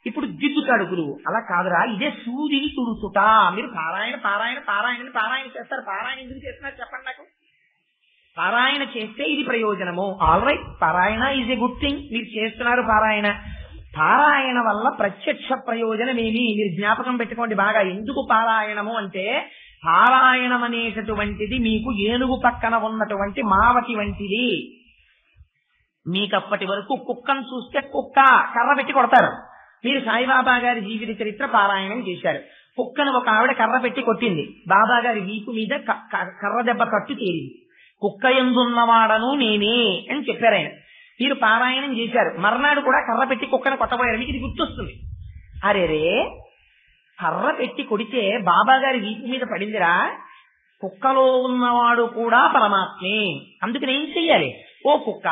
ఇప్పుడు దిద్దుతాడు గురువు. అలా కాదురా, ఇదే సూదిని తుడుచుట. మీరు పారాయణ పారాయణ పారాయణ పారాయణ చేస్తారు. పారాయణ ఎందుకు చేస్తున్నారు చెప్పండి నాకు. పారాయణ చేస్తే ఇది ప్రయోజనము. ఆల్ రైట్, పారాయణ ఈజ్ ఏ గుడ్ థింగ్. మీరు చేస్తున్నారు పారాయణ. పారాయణ వల్ల ప్రత్యక్ష ప్రయోజనమేమి మీరు జ్ఞాపకం పెట్టుకోండి బాగా. ఎందుకు పారాయణము అంటే, పారాయణం అనేటటువంటిది మీకు ఏనుగు పక్కన ఉన్నటువంటి మావతి వంటిది. మీకు అప్పటి వరకు కుక్కను చూస్తే కుక్క కర్ర పెట్టి కొడతారు. మీరు సాయిబాబా గారి జీవిత చరిత్ర పారాయణం చేశారు. కుక్కను ఒక ఆవిడ కర్ర పెట్టి కొట్టింది. బాబా గారి వీపు మీద కర్ర దెబ్బ కట్టు తేలింది. కుక్క ఎందున్నవాడను నేనే అని చెప్పారు ఆయన. మీరు పారాయణం చేశారు. మర్నాడు కూడా కర్ర పెట్టి కుక్కను కొట్టబోయారు. మీకు ఇది గుర్తొస్తుంది. అరేరే, కర్ర పెట్టి కొడితే బాబా గారి వీపు మీద పడిందిరా, కుక్కలో ఉన్నవాడు కూడా పరమాత్మే. అందుకని ఏం చెయ్యాలి? ఓ కుక్క,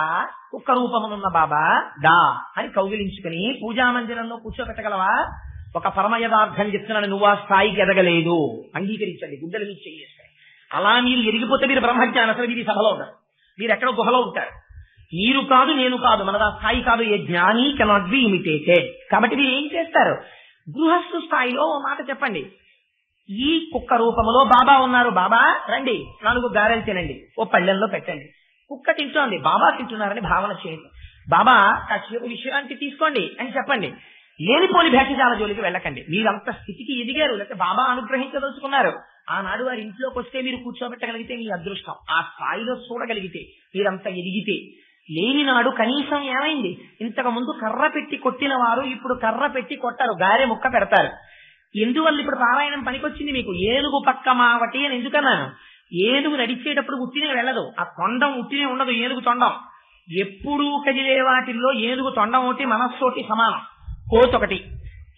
కుక్క రూపమునున్న బాబా దా అని కౌగిలించుకుని పూజా మందిరంలో కూర్చోబెట్టగలవా? ఒక పరమ యథార్థం చెప్తున్నాను, నువ్వు ఆ స్థాయికి ఎదగలేదు. అంగీకరించండి, గుడ్డలు మీరు చెయ్యేస్తాయి. అలా మీరు ఎరిగిపోతే మీరు బ్రహ్మజ్ఞానం. అసలు మీరు సభలో ఉంటారు, మీరు ఎక్కడో గుహలో ఉంటారు. మీరు కాదు, నేను కాదు, మనది ఆ స్థాయి కాదు. ఏ జ్ఞాని కెనాట్ బి ఇమిటేటెడ్. కాబట్టి మీరు ఏం చేస్తారు? గృహస్థు స్థాయిలో ఓ మాట చెప్పండి. ఈ కుక్క రూపంలో బాబా ఉన్నారు, బాబా రండి 4 గారెలు తినండి, ఓ పళ్ళెంలో పెట్టండి. కుక్క తింటోంది, బాబా తింటున్నారని భావన చేయండి. బాబా కాసేపు విశ్రాంతి తీసుకోండి అని చెప్పండి. లేనిపోని భేషజాల జోలికి వెళ్ళకండి. మీరంత స్థితికి ఎదిగారు, లేకపోతే బాబా అనుగ్రహించదలుచుకున్నారు. ఆనాడు వారి ఇంట్లోకి వస్తే మీరు కూర్చోబెట్టగలిగితే మీ అదృష్టం. ఆ స్థాయిలో చూడగలిగితే, మీరంత ఎదిగితే. లేని నాడు కనీసం ఏమైంది? ఇంతకు ముందు కర్ర పెట్టి కొట్టిన వారు ఇప్పుడు కర్ర పెట్టి కొట్టారు, గారె ముక్క పెడతారు. ఎందువల్ల ఇప్పుడు పారాయణం పనికొచ్చింది మీకు? ఏనుగు పక్క మావటి అని ఎందుకన్నాను? ఏనుగు నడిచేటప్పుడు ఉట్టినే వెళ్ళదు, ఆ తొండం ఉట్టినే ఉండదు. ఏనుగు తొండం ఎప్పుడూ కదిలే వాటిల్లో ఏనుగు తొండం ఒకటి మనస్సోటి సమానం, కోతొకటి.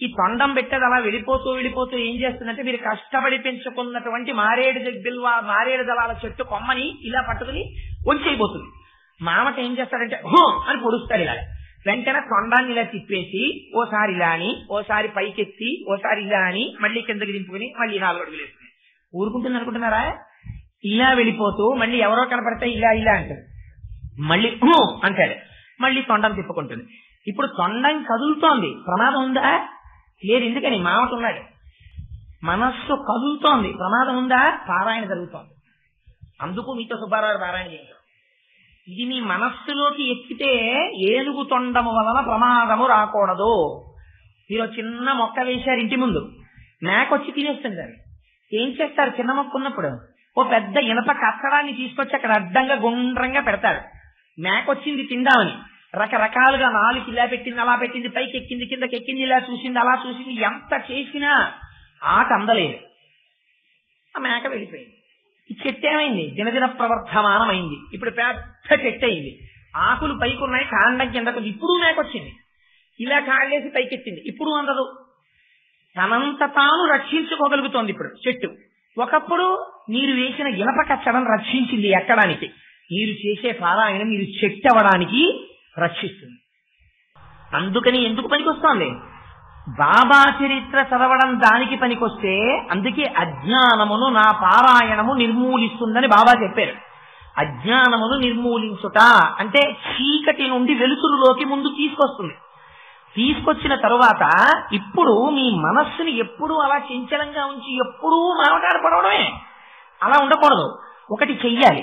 ఈ తొండం పెట్టేది అలా వెళ్ళిపోతూ వెళ్ళిపోతూ ఏం చేస్తుందంటే, మీరు కష్టపడి పెంచుకున్నటువంటి మారేడు దళాల చెట్టు కొమ్మని ఇలా పట్టుకుని వంచైపోతుంది. మామట ఏం చేస్తాడంటే హో అని పొడుస్తాడు. ఇలా వెంటనే తొండాన్ని ఇలా తిప్పేసి ఓసారి ఇలా అని, ఓసారి పైకెత్తి, ఓసారి ఇలా అని, మళ్ళీ కిందకి దింపుకుని మళ్ళీ 4 అడుగులు వేసుకుని ఊరుకుంటుంది అనుకుంటున్నారా? ఇలా వెళ్ళిపోతూ మళ్ళీ ఎవరో కనపడితే ఇలా ఇలా అంటాడు, మళ్ళీ అంటాడు, మళ్ళీ తొండం తిప్పుకుంటుంది. ఇప్పుడు తొండం కదులుతోంది, ప్రమాదం ఉందా? లేదు. ఎందుకని? మామట ఉన్నాడు. మనస్సు కదులుతోంది, ప్రమాదం ఉందా? పారాయణ జరుగుతోంది. అందుకు మీతో సుబ్బారావు పారాయణ చేశారు. ఇది మీ మనస్సులోకి ఎక్కితే ఏనుగు తొండము వలన ప్రమాదము రాకూడదు. మీరు చిన్న మొక్క వేశారు ఇంటి ముందు, మేకొచ్చి తినేస్తుంది దాన్ని. ఏం చేస్తారు? చిన్న మొక్క ఉన్నప్పుడు ఓ పెద్ద ఇనప కట్టడాన్ని తీసుకొచ్చి అక్కడ అడ్డంగా గుండ్రంగా పెడతారు. మేకొచ్చింది తిందామని రకరకాలుగా 4 ఇలా పెట్టింది, అలా పెట్టింది, పైకి ఎక్కింది, కిందకి ఎక్కింది, ఇలా చూసింది, అలా చూసింది. ఎంత చేసినా ఆట అందలేదు. ఆ మేక వెళ్ళిపోయింది. ఈ చెట్టు ఏమైంది? దినదిన ప్రవర్ధమానమైంది. ఇప్పుడు పెద్ద చెట్టు అయింది. ఆకులు పైకి ఉన్నాయి, కాండం కిందకు. ఇప్పుడు మేకొచ్చింది, ఇలా కాళ్ళేసి పైకెత్తింది. ఇప్పుడు అందదు. తనంత తాను రక్షించుకోగలుగుతోంది ఇప్పుడు చెట్టు. ఒకప్పుడు మీరు వేసిన ఇనప కచ్చడం రక్షించింది ఎక్కడానికి. మీరు చేసే పారాయణం మీరు చెట్టు అవ్వడానికి రక్షిస్తుంది. అందుకని ఎందుకు పనికొస్తోంది? బాబా చరిత్ర చదవడం దానికి పనికొస్తే, అందుకే అజ్ఞానమును నా పారాయణము నిర్మూలిస్తుందని బాబా చెప్పారు. అజ్ఞానమును నిర్మూలించుట అంటే చీకటి నుండి వెలుతురులోకి ముందు తీసుకొస్తుంది. తీసుకొచ్చిన తరువాత ఇప్పుడు మీ మనస్సుని ఎప్పుడూ అలా చంచలంగా ఉంచి ఎప్పుడూ మాట్లాడపడమే, అలా ఉండకూడదు. ఒకటి చెయ్యాలి.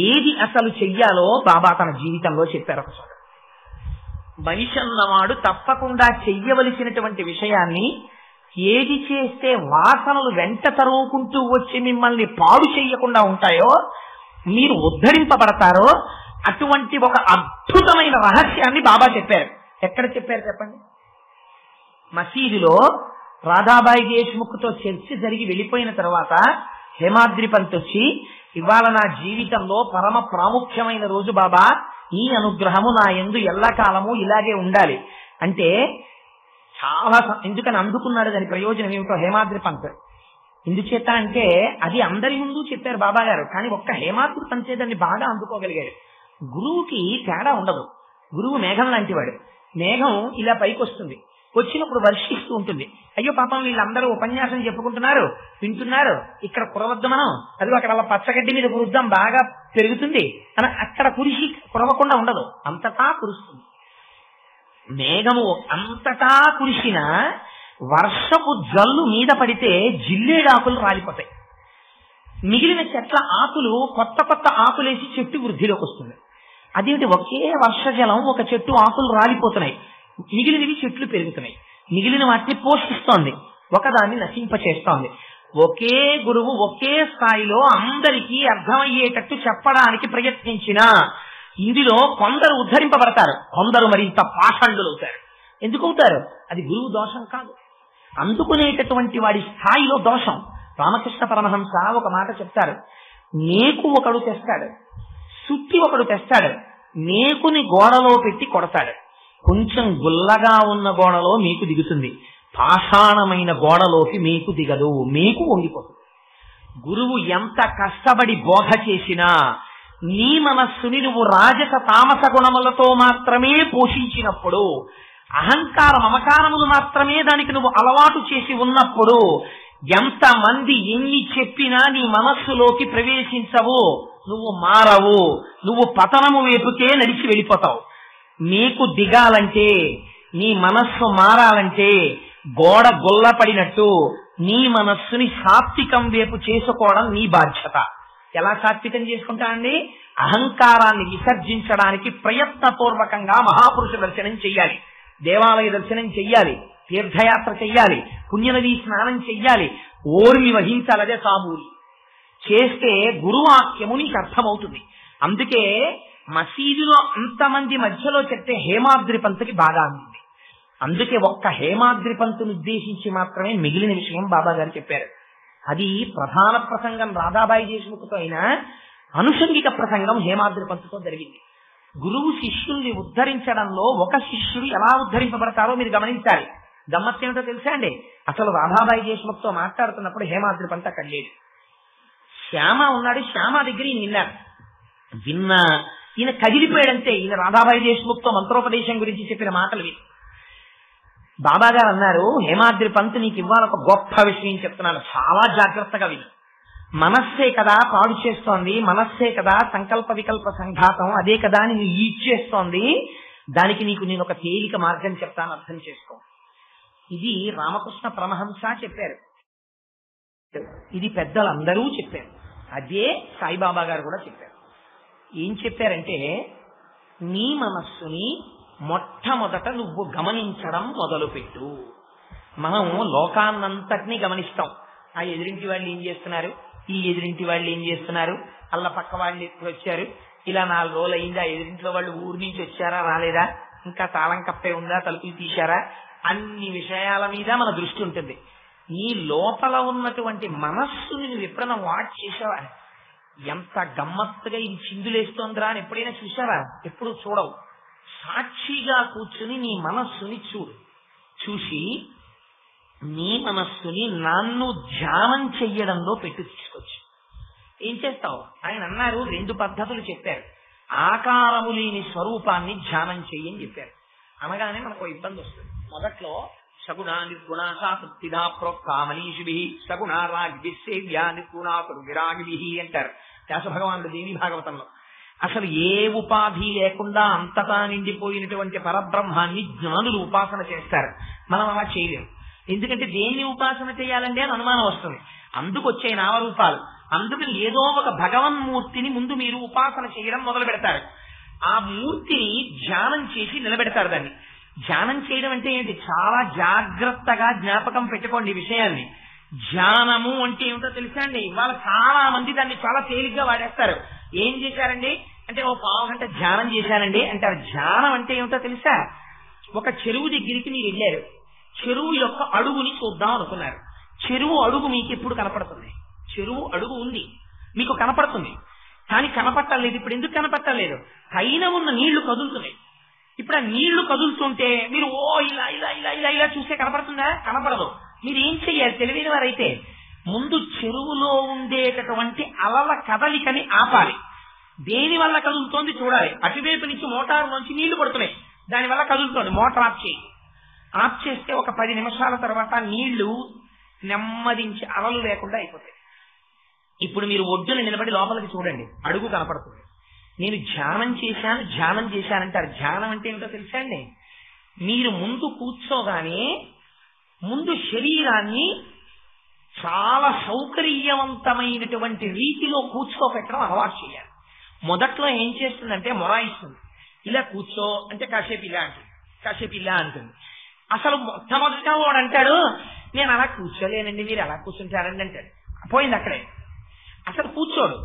ఏది అసలు చెయ్యాలో బాబా తన జీవితంలో చెప్పారు. ఒకసారి మనిషి అన్నవాడు తప్పకుండా చెయ్యవలసినటువంటి విషయాన్ని, ఏది చేస్తే వాసనలు వెంట తరువుకుంటూ వచ్చి మిమ్మల్ని పాడు చెయ్యకుండా ఉంటాయో, మీరు ఉద్ధరింపబడతారో, అటువంటి ఒక అద్భుతమైన రహస్యాన్ని బాబా చెప్పారు. ఎక్కడ చెప్పారు చెప్పండి? మసీదులో రాధాబాయి దేశ్ముఖ్తో చర్చ జరిగి వెళ్ళిపోయిన తర్వాత హేమాద్రి పంత్ వచ్చి, ఇవాళ నా జీవితంలో పరమ ప్రాముఖ్యమైన రోజు బాబా, ఈ అనుగ్రహము నా యందు ఎల్లకాలము ఇలాగే ఉండాలి అంటే చాలా ఎందుకని అందుకున్నాడు. దాని ప్రయోజనం ఏమిటో హేమాద్రి పంత్ ఎందుచేత అంటే అది అందరి ముందు చెప్పారు బాబా గారు. కానీ ఒక్క హేమాద్రి పంతే దాన్ని బాగా అందుకోగలిగాడు. గురువుకి తేడా ఉండదు. గురువు మేఘం లాంటివాడు. మేఘం ఇలా పైకి వస్తుంది, వచ్చినప్పుడు వర్షిస్తూ ఉంటుంది. అయ్యో పాపం వీళ్ళందరూ ఉపన్యాసం చెప్పుకుంటున్నారు, వింటున్నారు, ఇక్కడ కురవద్దు మనం, అది అక్కడ వాళ్ళ పచ్చగడ్డి మీద కురుద్దాం బాగా పెరుగుతుంది అని అక్కడ కురిసి కురవకుండా ఉండదు, అంతటా కురుస్తుంది. మేఘము అంతటా కురిసిన వర్షపు జల్లు మీద పడితే జిల్లేడాకులు రాలిపోతాయి. మిగిలిన చెట్ల ఆకులు కొత్త కొత్త ఆకులేసి చెట్టు వృద్ధిలోకి వస్తుంది. అదేంటి, ఒకే వర్షజలం ఒక చెట్టు ఆకులు రాలిపోతున్నాయి, మిగిలినవి చెట్లు పెరుగుతున్నాయి. మిగిలిన వాటిని పోషిస్తోంది, ఒకదాన్ని నశింపచేస్తోంది. ఒకే గురువు ఒకే స్థాయిలో అందరికీ అర్థమయ్యేటట్టు చెప్పడానికి ప్రయత్నించినా ఇందులో కొందరు ఉద్ధరింపబడతారు, కొందరు మరింత పాషండులు అవుతారు. ఎందుకు అవుతారు? అది గురువు దోషం కాదు, అందుకునేటటువంటి వాడి స్థాయిలో దోషం. రామకృష్ణ పరమహంస ఒక మాట చెప్తారు. మేకు ఒకడు తెస్తాడు, సుత్తి ఒకడు తెస్తాడు, మేకుని గోడలో పెట్టి కొడతాడు. కొంచెం గుల్లగా ఉన్న గోడలో మేకు దిగుతుంది, పాషాణమైన గోడలోకి మేకు దిగదు, మేకు వంగిపోతుంది. గురువు ఎంత కష్టపడి బోధ చేసినా నీ మనస్సుని నువ్వు రాజస తామస గుణములతో మాత్రమే పోషించినప్పుడు, అహంకార మమకారములు మాత్రమే దానికి నువ్వు అలవాటు చేసి ఉన్నప్పుడు, ఎంతమంది ఎన్ని చెప్పినా నీ మనస్సులోకి ప్రవేశించవు, నువ్వు మారవు, నువ్వు పతనము వైపుకే నడిచి వెళ్ళిపోతావు. నీకు దిగాలంటే, నీ మనస్సు మారాలంటే గోడ గొల్లపడినట్టు నీ మనస్సుని సాత్వికం వైపు చేసుకోవడం నీ బాధ్యత. ఎలా సాత్వికం చేసుకుంటా అండి? అహంకారాన్ని విసర్జించడానికి ప్రయత్నపూర్వకంగా మహాపురుష దర్శనం చెయ్యాలి, దేవాలయ దర్శనం చెయ్యాలి, తీర్థయాత్ర చెయ్యాలి, పుణ్యనదీ స్నానం చెయ్యాలి, ఓర్మి వహించాలి. అదే కాబూలి చేస్తే గురువాక్యము నీకు అర్థమవుతుంది. అందుకే మసీదులో అంతమంది మధ్యలో చెప్తే హేమాద్రి పంతుకి బాగా అందింది. అందుకే ఒక్క హేమాద్రి పంతుని ఉద్దేశించి మాత్రమే మిగిలిన విషయం బాబా గారు చెప్పారు. అది ప్రధాన ప్రసంగం రాధాబాయి దేశ్ముఖ్తో అయినా అనుషంగిక ప్రసంగం హేమాద్రి పంతుతో జరిగింది. గురువు శిష్యుల్ని ఉద్ధరించడంలో ఒక శిష్యుడు ఎలా ఉద్ధరింపబడతారో మీరు గమనించాలి. గమ్మత్తేమిటో తెలుసా అండి? అసలు రాధాబాయి దేశ్ముఖ్తో మాట్లాడుతున్నప్పుడు హేమాద్రి పంత్ అక్కడ లేడు, శ్యామ ఉన్నాడు. శ్యామ దగ్గర ఈయన విన్నారు. విన్నా ఈయన కదిలిపోయాడంతే. ఈయన రాధాబాయి దేశ్ముఖ్తో మంత్రోపదేశం గురించి చెప్పిన మాటలు విని బాబా గారు అన్నారు, హేమాద్రి పంత్ నీకు ఇవాళ ఒక గొప్ప విషయం చెప్తున్నాను, చాలా జాగ్రత్తగా విను. మనస్సే కదా పాడు చేస్తోంది, మనస్సే కదా సంకల్ప వికల్ప సంఘాతం, అదే కదా నేను ఈడ్చేస్తోంది, దానికి నీకు నేను ఒక తేలిక మార్గం చెప్తాను, అర్థం చేసుకో. ఇది రామకృష్ణ పరమహంస చెప్పారు, ఇది పెద్దలందరూ చెప్పారు, అదే సాయిబాబా గారు కూడా చెప్పారు. ఏం చెప్పారంటే, నీ మనస్సుని మొట్టమొదట నువ్వు గమనించడం మొదలుపెట్టు. మనం లోకాన్నంతటినీ గమనిస్తాం. ఆ ఎదురింటి వాళ్ళు ఏం చేస్తున్నారు, ఈ ఎదురింటి వాళ్ళు ఏం చేస్తున్నారు, అల్ల పక్క వాళ్ళు ఎప్పుడు వచ్చారు, ఇలా 4 రోజులు అయిందా, ఎదురింట్లో వాళ్ళు ఊరి నుంచి వచ్చారా రాలేదా, ఇంకా తాళం కప్పే ఉందా, తలుపులు తీశారా, అన్ని విషయాల మీద మన దృష్టి ఉంటుంది. నీ లోపల ఉన్నటువంటి మనస్సుని నువ్వు ఎప్పుడైనా వాచ్ చేసావా? ఎంత గమ్మత్తుగా ఇది చిందులేస్తోందిరా అని ఎప్పుడైనా చూసావా? ఎప్పుడు చూడవు. సాక్షిగా కూర్చుని నీ మనస్సుని చూడు. చూసి నీ మనస్సుని నన్ను ధ్యానం చెయ్యడంలో పెట్టు తీసుకొచ్చి ఏం చేస్తావు? ఆయన అన్నారు, 2 పద్ధతులు చెప్పారు. ఆకారము లేని స్వరూపాన్ని ధ్యానం చెయ్యని చెప్పారు. అనగానే మనకు ఇబ్బంది వస్తుంది. మొదట్లో సగుణ నిర్గుణ సాతృప్తిదా ప్రోక్తామనీషిభి సగుణ రాగి సేవ్యా నిర్గుణాకురు విరాగిభి అంటారు వ్యాస భగవానుడు దేవి భాగవతంలో. అసలు ఏ ఉపాధి లేకుండా అంతటా నిండిపోయినటువంటి పరబ్రహ్మాన్ని జ్ఞానులు ఉపాసన చేస్తారు. మనం అలా చేయలేము. ఎందుకంటే దేన్ని ఉపాసన చేయాలంటే అని అనుమానం వస్తుంది. అందుకు వచ్చే నామరూపాలు. అందుకని ఏదో ఒక భగవన్మూర్తిని ముందు మీరు ఉపాసన చేయడం మొదలు పెడతారు. ఆ మూర్తిని ధ్యానం చేసి నిలబెడతారు. దాన్ని ధ్యానం చేయడం అంటే ఏంటి? చాలా జాగ్రత్తగా జ్ఞాపకం పెట్టుకోండి ఈ విషయాన్ని. ధ్యానము అంటే ఏమిటో తెలుసా అండి? ఇవాళ చాలా మంది దాన్ని చాలా తేలిగ్గా వాడేస్తారు. ఏం చేశారండి అంటే, ఓ 1/2 గంట ధ్యానం చేశారండి అంటారు. ధ్యానం అంటే ఏమిటో తెలుసా? ఒక చెరువు దగ్గరికి మీరు వెళ్ళారు. చెరువు యొక్క అడుగుని చూద్దాం అనుకున్నారు. చెరువు అడుగు మీకు ఎప్పుడు కనపడుతుంది? చెరువు అడుగు ఉంది, మీకు కనపడుతుంది. కానీ కనపట్టలేదు. ఇప్పుడు ఎందుకు కనపట్టలేదు? పైన ఉన్న నీళ్లు కదులుతున్నాయి. ఇప్పుడు ఆ నీళ్లు కదులుతుంటే మీరు ఓ ఇలా ఇలా ఇలా ఇలా ఇలా చూస్తే కనపడుతుందా? కనపడదు. మీరు ఏం చెయ్యాలి తెలివైన వారైతే? ముందు చెరువులో ఉండేటటువంటి అలల కదలికని ఆపాలి. దేని వల్ల కదులుతోంది చూడాలి. అటువైపు నుంచి మోటారు నుంచి నీళ్లు పడుతున్నాయి, దానివల్ల కదులుతోంది. మోటార్ ఆఫ్ చేయి. ఆఫ్ చేస్తే ఒక 10 నిమిషాల తర్వాత నీళ్లు నెమ్మదించి అలలు లేకుండా అయిపోతాయి. ఇప్పుడు మీరు ఒడ్డున నిలబడి లోపలికి చూడండి, అడుగు కనపడుతుంది. నేను ధ్యానం చేశానంటారు. ధ్యానం అంటే ఏమిటో తెలుసా అండి? మీరు ముందు కూర్చోగానే ముందు శరీరాన్ని చాలా సౌకర్యవంతమైనటువంటి రీతిలో కూర్చోపెట్టడం అలవాటు చేయాలి. మొదట్లో ఏం చేస్తుందంటే మొరాయిస్తుంది. ఇలా కూర్చో అంటే కాసేపు ఇలా అంటుంది, కాసేపు ఇలా అంటుంది. అసలు మొట్టమొదటిగా వాడు అంటాడు, నేను అలా కూర్చోలేనండి, మీరు అలా కూర్చుంటారండి అంటాడు. పోయింది అక్కడే. అసలు కూర్చోడు.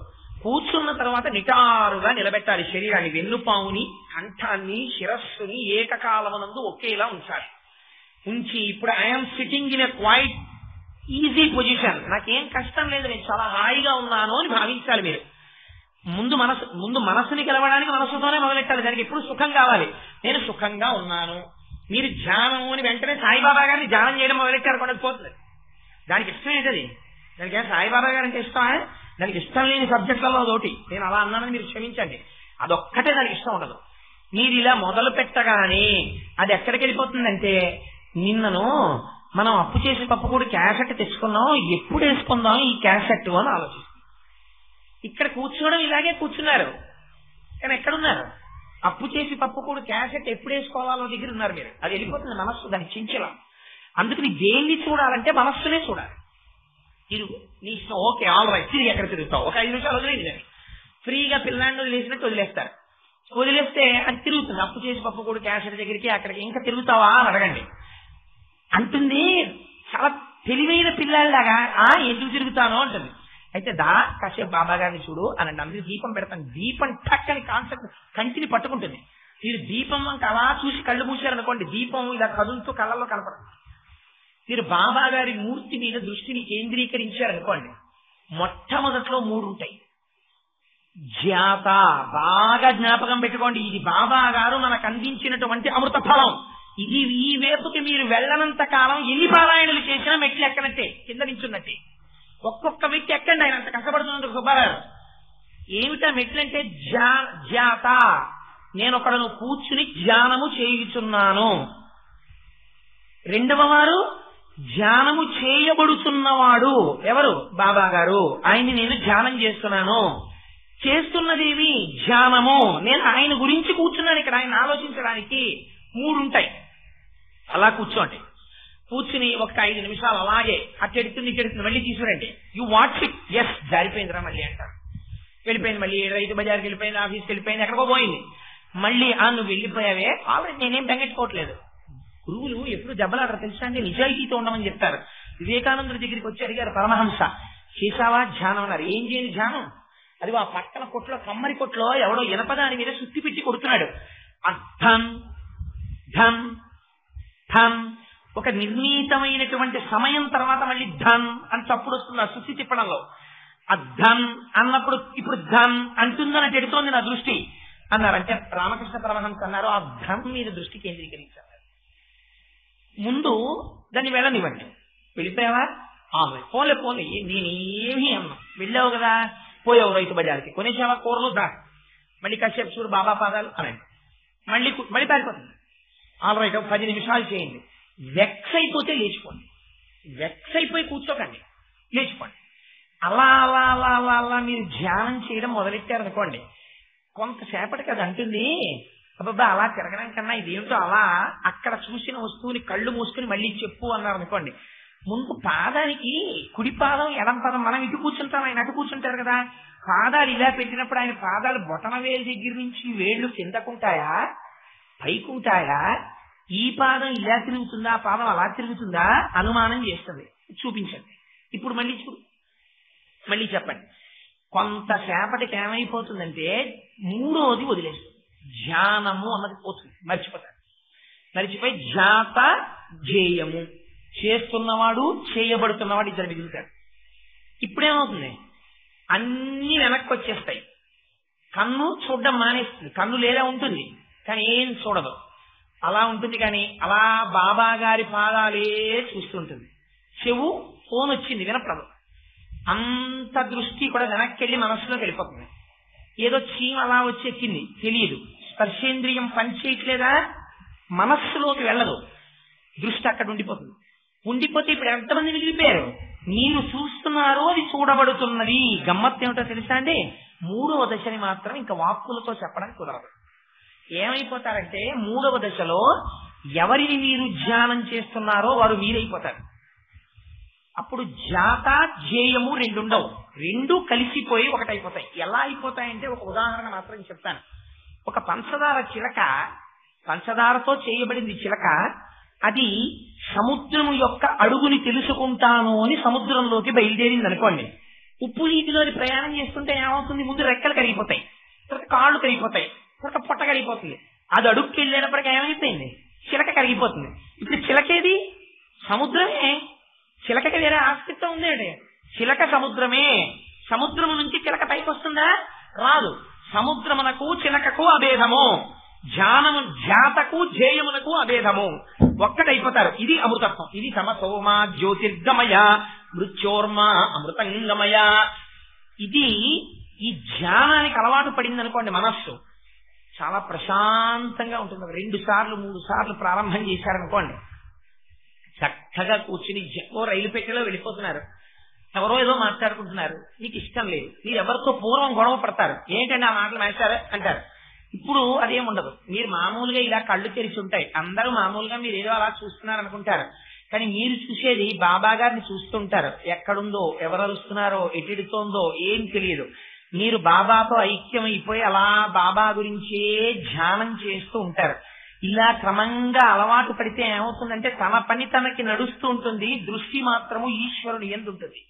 కూర్చున్న తర్వాత నిటారుగా నిలబెట్టాలి శరీరాన్ని. వెన్నుపాముని, కంఠాన్ని, శిరస్సుని ఏకకాలమునందు ఒకేలా ఉంచాలి. ఉంచి ఇప్పుడు I'm sitting in a quiet easy position, నాకేం కష్టం లేదు, నేను చాలా హాయిగా ఉన్నాను అని భావించాలి. మీరు ముందు మనసుని గెలవడానికి మనసుతోనే మొదలెట్టాలి. దానికి ఎప్పుడు సుఖం కావాలి. నేను సుఖంగా ఉన్నాను. మీరు ధ్యానం అని వెంటనే సాయిబాబా గారిని ధ్యానం చేయడం మొదలెట్టారు కూడా పోతుంది. దానికి ఇష్టం ఏంటది? దానికి సాయిబాబా గారు అంటే ఇష్టమా? దానికి ఇష్టం లేని సబ్జెక్టులలో ఒకటి. నేను అలా అన్నానని మీరు క్షమించండి, అదొక్కటే దానికి ఇష్టం ఉండదు. మీరు ఇలా మొదలు పెట్టగానే అది ఎక్కడికి వెళ్ళిపోతుందంటే, నిన్నను మనం అప్పు చేసి పప్పుకూడి క్యాసెట్ తెచ్చుకున్నాం, ఎప్పుడు వేసుకుందాం ఈ క్యాసెట్ అని ఆలోచిస్తాం. ఇక్కడ కూర్చోవడం ఇలాగే కూర్చున్నారు, కానీ ఎక్కడున్నారు? అప్పు చేసి పప్పుకూడి క్యాసెట్ ఎప్పుడు వేసుకోవాలో దగ్గర ఉన్నారు మీరు. అది వెళ్ళిపోతుంది మనస్సు, దాన్ని చించలా. అందుకని దేన్ని చూడాలంటే మనస్సునే చూడాలి. తిరుగు, నీ ఇష్టం, ఓకే ఆల్ రైట్, తిరిగి ఎక్కడ తిరుగుతావు, ఒక 5 నిమిషాలు వదిలేదు. ఫ్రీగా పిల్లాన్ని వదిలేసినట్టు వదిలేస్తారు. వదిలేస్తే అది తిరుగుతుంది. అప్పు చేసి పప్పుకూడి క్యాసెట్ దగ్గరికి అక్కడికి ఇంకా తిరుగుతావా అని అడగండి అంటుంది. చాలా తెలివైన పిల్లల్లాగా ఎందుకు తిరుగుతానో అంటుంది. అయితే కాసేపు బాబా గారిని చూడు అనండి. అందుకే దీపం పెడతాను. దీపం టక్కని కాన్సెప్ట్ కంటిని పట్టుకుంటుంది. మీరు దీపం వంక అలా చూసి కళ్ళు మూసారనుకోండి, దీపం ఇలా కదులుతూ కళ్ళల్లో కనపడుతుంది. మీరు బాబా గారి మూర్తి మీద దృష్టిని కేంద్రీకరించారనుకోండి, మొట్టమొదట్లో 3 ఉంటాయి. జ్ఞాత, బాగా జ్ఞాపకం పెట్టుకోండి, ఇది బాబా గారు మనకు అందించినటువంటి అమృత ఫలం. ఇది ఈ వైపుకి మీరు వెళ్ళనంత కాలం ఎన్ని పారాయణలు చేసినా మెట్లు ఎక్కనట్టే, కింద నించున్నట్టే. ఒక్కొక్క వ్యక్తి ఎక్కండి, ఆయన అంత కష్టపడుతున్నందుకు సుబ్బారావు. ఏమిటా మెట్లంటే జ్ఞాత, నేను ఒకడను కూర్చుని ధ్యానము చేయుచున్నాను. రెండవ వారు ధ్యానము చేయబడుతున్నవాడు. ఎవరు? బాబా గారు. ఆయన్ని నేను ధ్యానం చేస్తున్నాను. చేస్తున్నదేవి ధ్యానము. నేను ఆయన గురించి కూర్చున్నాను ఇక్కడ, ఆయన ఆలోచించడానికి. 3 ఉంటాయి. అలా కూర్చోండి. కూర్చుని ఒక 5 నిమిషాలు అలాగే అట్టెడుతుంది ఇట్టెడుతుంది, మళ్ళీ తీసుకురండి. You watch it. ఎస్, జారిపోయిందిరా మళ్ళీ అంటారు. వెళ్ళిపోయింది, మళ్ళీ రైతు బజార్కి వెళ్ళిపోయింది, ఆఫీస్కి వెళ్ళిపోయింది, ఎక్కడికో పోయింది. మళ్ళీ నువ్వు వెళ్ళిపోయావే, ఆల్రెడీ నేనేం బెంగెట్టుకోవట్లేదు. గురువులు ఎప్పుడు దెబ్బలాడరు తెలుసా అండి, నిజాయితీతో ఉండమని చెప్తారు. వివేకానందుడి దగ్గరికి వచ్చి అడిగారు పరమహంస, చేశావా ధ్యానం అన్నారు. ఏం చేయని ధ్యానం? అది ఆ పక్కన కొట్లో, కమ్మరి కొట్లో ఎవడో ఇనపదాని మీద సుత్తి పెట్టి కొడుతున్నాడు. ధన్ ధన్ ధన్ ఒక నిర్ణీతమైనటువంటి సమయం తర్వాత మళ్ళీ ధన్ అని చప్పుడు వస్తుంది ఆ శృతి తిప్పడంలో. ఆ ధన్ అన్నప్పుడు ఇప్పుడు ధన్ అంటుందని ఎడుతోంది నా దృష్టి అన్నారు. అంటే రామకృష్ణ పరమహంస అన్నారు ఆ ధన్ మీద దృష్టి కేంద్రీకరించారు. ముందు దాన్ని వెళ్ళనివ్వండి. వెళ్ళిపోయావా? పోలే పోలే నేనేమీ అన్నా. వెళ్ళావు కదా, పోయావు రైతు బజార్కి, కొనేసావా కూరలు, దా మళ్ళీ కాసేపు చూడు బాబా పాదాలు అనండి. మళ్ళీ మళ్ళీ పారిపోతుంది. రైట్ 10 నిమిషాలు చేయండి. వెక్స్ అయిపోతే లేచిపోండి. వెక్స్ అయిపోయి కూర్చోకండి, లేచిపోండి. అలా అలా అలా అలా అలా మీరు ధ్యానం చేయడం మొదలెట్టారనుకోండి, కొంతసేపటికి అది అంటుంది అబ్బాబా అలా తిరగడం కన్నా ఇదేమిటో అలా అక్కడ చూసిన వస్తువుని కళ్ళు మూసుకుని మళ్ళీ చెప్పు అన్నారు అనుకోండి. ముందు పాదానికి కుడి పాదం ఎడం పాదం, మనం ఇటు కూర్చుంటాం, ఆయన అటు కూర్చుంటారు కదా. పాదాలు ఇలా పెట్టినప్పుడు ఆయన పాదాలు బొటన వేలు దగ్గర నుంచి వేళ్లు కిందకుంటాయా పైకుంటాయా, ఈ పాదం ఇలా తిరుగుతుందా ఆ పాదం అలా తిరుగుతుందా అనుమానం చేస్తుంది. చూపించండి. ఇప్పుడు మళ్ళీ చూడు, మళ్ళీ చెప్పండి. కొంతసేపటికి ఏమైపోతుందంటే మూడోది వదిలేస్తుంది. ధ్యానము అన్నది పోతుంది, మర్చిపోతాడు. మర్చిపోయి జాత ధ్యేయము, చేస్తున్నవాడు చేయబడుతున్నవాడు ఇద్దరు మిగులుతాడు. ఇప్పుడేమవుతుంది, అన్ని వెనక్కి వచ్చేస్తాయి. కన్ను చూడడం మానేస్తుంది. కన్ను లేదా ఉంటుంది కానీ ఏం చూడదు, అలా ఉంటుంది. కానీ అలా బాబా గారి పాదాలే చూస్తుంటుంది. చెవు ఫోన్ వచ్చింది వినపడదు. అంత దృష్టి కూడా వెనక్కి వెళ్ళి మనస్సులోకి వెళ్ళిపోతుంది. ఏదో చీమ అలా వచ్చి ఎక్కింది తెలియదు. స్పర్శేంద్రియం పనిచేయట్లేదా, మనస్సులోకి వెళ్ళదు, దృష్టి అక్కడ ఉండిపోతుంది. ఉండిపోతే ఇప్పుడు ఎంతమంది మిగిలిపోయారు? మీరు చూస్తున్నారు, అది చూడబడుతున్నది. గమ్మత్తు ఏమిటో తెలుసా అండి? 3వ దశని మాత్రం ఇంకా వాక్కులతో చెప్పడానికి కుదరదు. ఏమైపోతారంటే 3వ దశలో ఎవరిని మీరు ధ్యానం చేస్తున్నారో వారు మీరైపోతారు. అప్పుడు జాత ధ్యేయము 2 ఉండవు, 2 కలిసిపోయి ఒకటైపోతాయి. ఎలా అయిపోతాయంటే ఒక ఉదాహరణ మాత్రం చెప్తాను. ఒక పంచదార చిలక, పంచదారతో చేయబడింది చిలక, అది సముద్రము యొక్క అడుగుని తెలుసుకుంటాను అని సముద్రంలోకి బయలుదేరింది అనుకోండి. ఉప్పు నీటిలోని ప్రయాణం చేస్తుంటే ఏమవుతుంది, ముందు రెక్కలు కరిగిపోతాయి, తర్వాత కాళ్ళు కరిగిపోతాయి, తర్వాత పొట్ట కరిగిపోతుంది. అది అడుగుకి వెళ్ళేటప్పటికి ఏమైపోయింది, చిలక కరిగిపోతుంది. ఇప్పుడు చిలకేది సముద్రమే. చిలకకి వేరే ఆస్తిత్వం ఉందండి. చిలక సముద్రమే. సముద్రము నుంచి చిలక పైకి వస్తుందా? రాదు. సముద్రమునకు చిలకకు అభేదము, ధ్యానము జాతకు ధ్యేయమునకు అభేదము, ఒక్కటైపోతారు. ఇది అమృతత్వం. ఇది సమసోమా జ్యోతిర్గమయ మృత్యోర్మా అమృతంగమయ. ఇది ఈ ధ్యానానికి అలవాటు పడింది అనుకోండి, మనస్సు చాలా ప్రశాంతంగా ఉంటుంది. 2 సార్లు 3 సార్లు ప్రారంభం చేశారనుకోండి, చక్కగా కూర్చుని రైలు పెట్టెలో వెళ్ళిపోతున్నారు. ఎవరో ఏదో మాట్లాడుకుంటున్నారు, మీకు ఇష్టం లేదు, మీరు ఎవరితో పూర్వం గొడవ పడతారు, ఏంటంటే ఆ మాటలు మాట్లాడారు అంటారు. ఇప్పుడు అదేముండదు. మీరు మామూలుగా ఇలా కళ్ళు తెరిచి ఉంటాయి, అందరూ మామూలుగా మీరు ఏదో అలా చూస్తున్నారు అనుకుంటారు. కానీ మీరు చూసేది బాబా గారిని చూస్తుంటారు. ఎక్కడుందో, ఎవరు అరుస్తున్నారో, ఎటెడుతోందో ఏం తెలియదు. మీరు బాబాతో ఐక్యం అయిపోయి అలా బాబా గురించే ధ్యానం చేస్తూ ఉంటారు. ఇలా క్రమంగా అలవాటు పడితే ఏమవుతుందంటే తన పని తనకి నడుస్తూ ఉంటుంది, దృష్టి మాత్రము ఈశ్వరుడు యందు ఉంటుంది.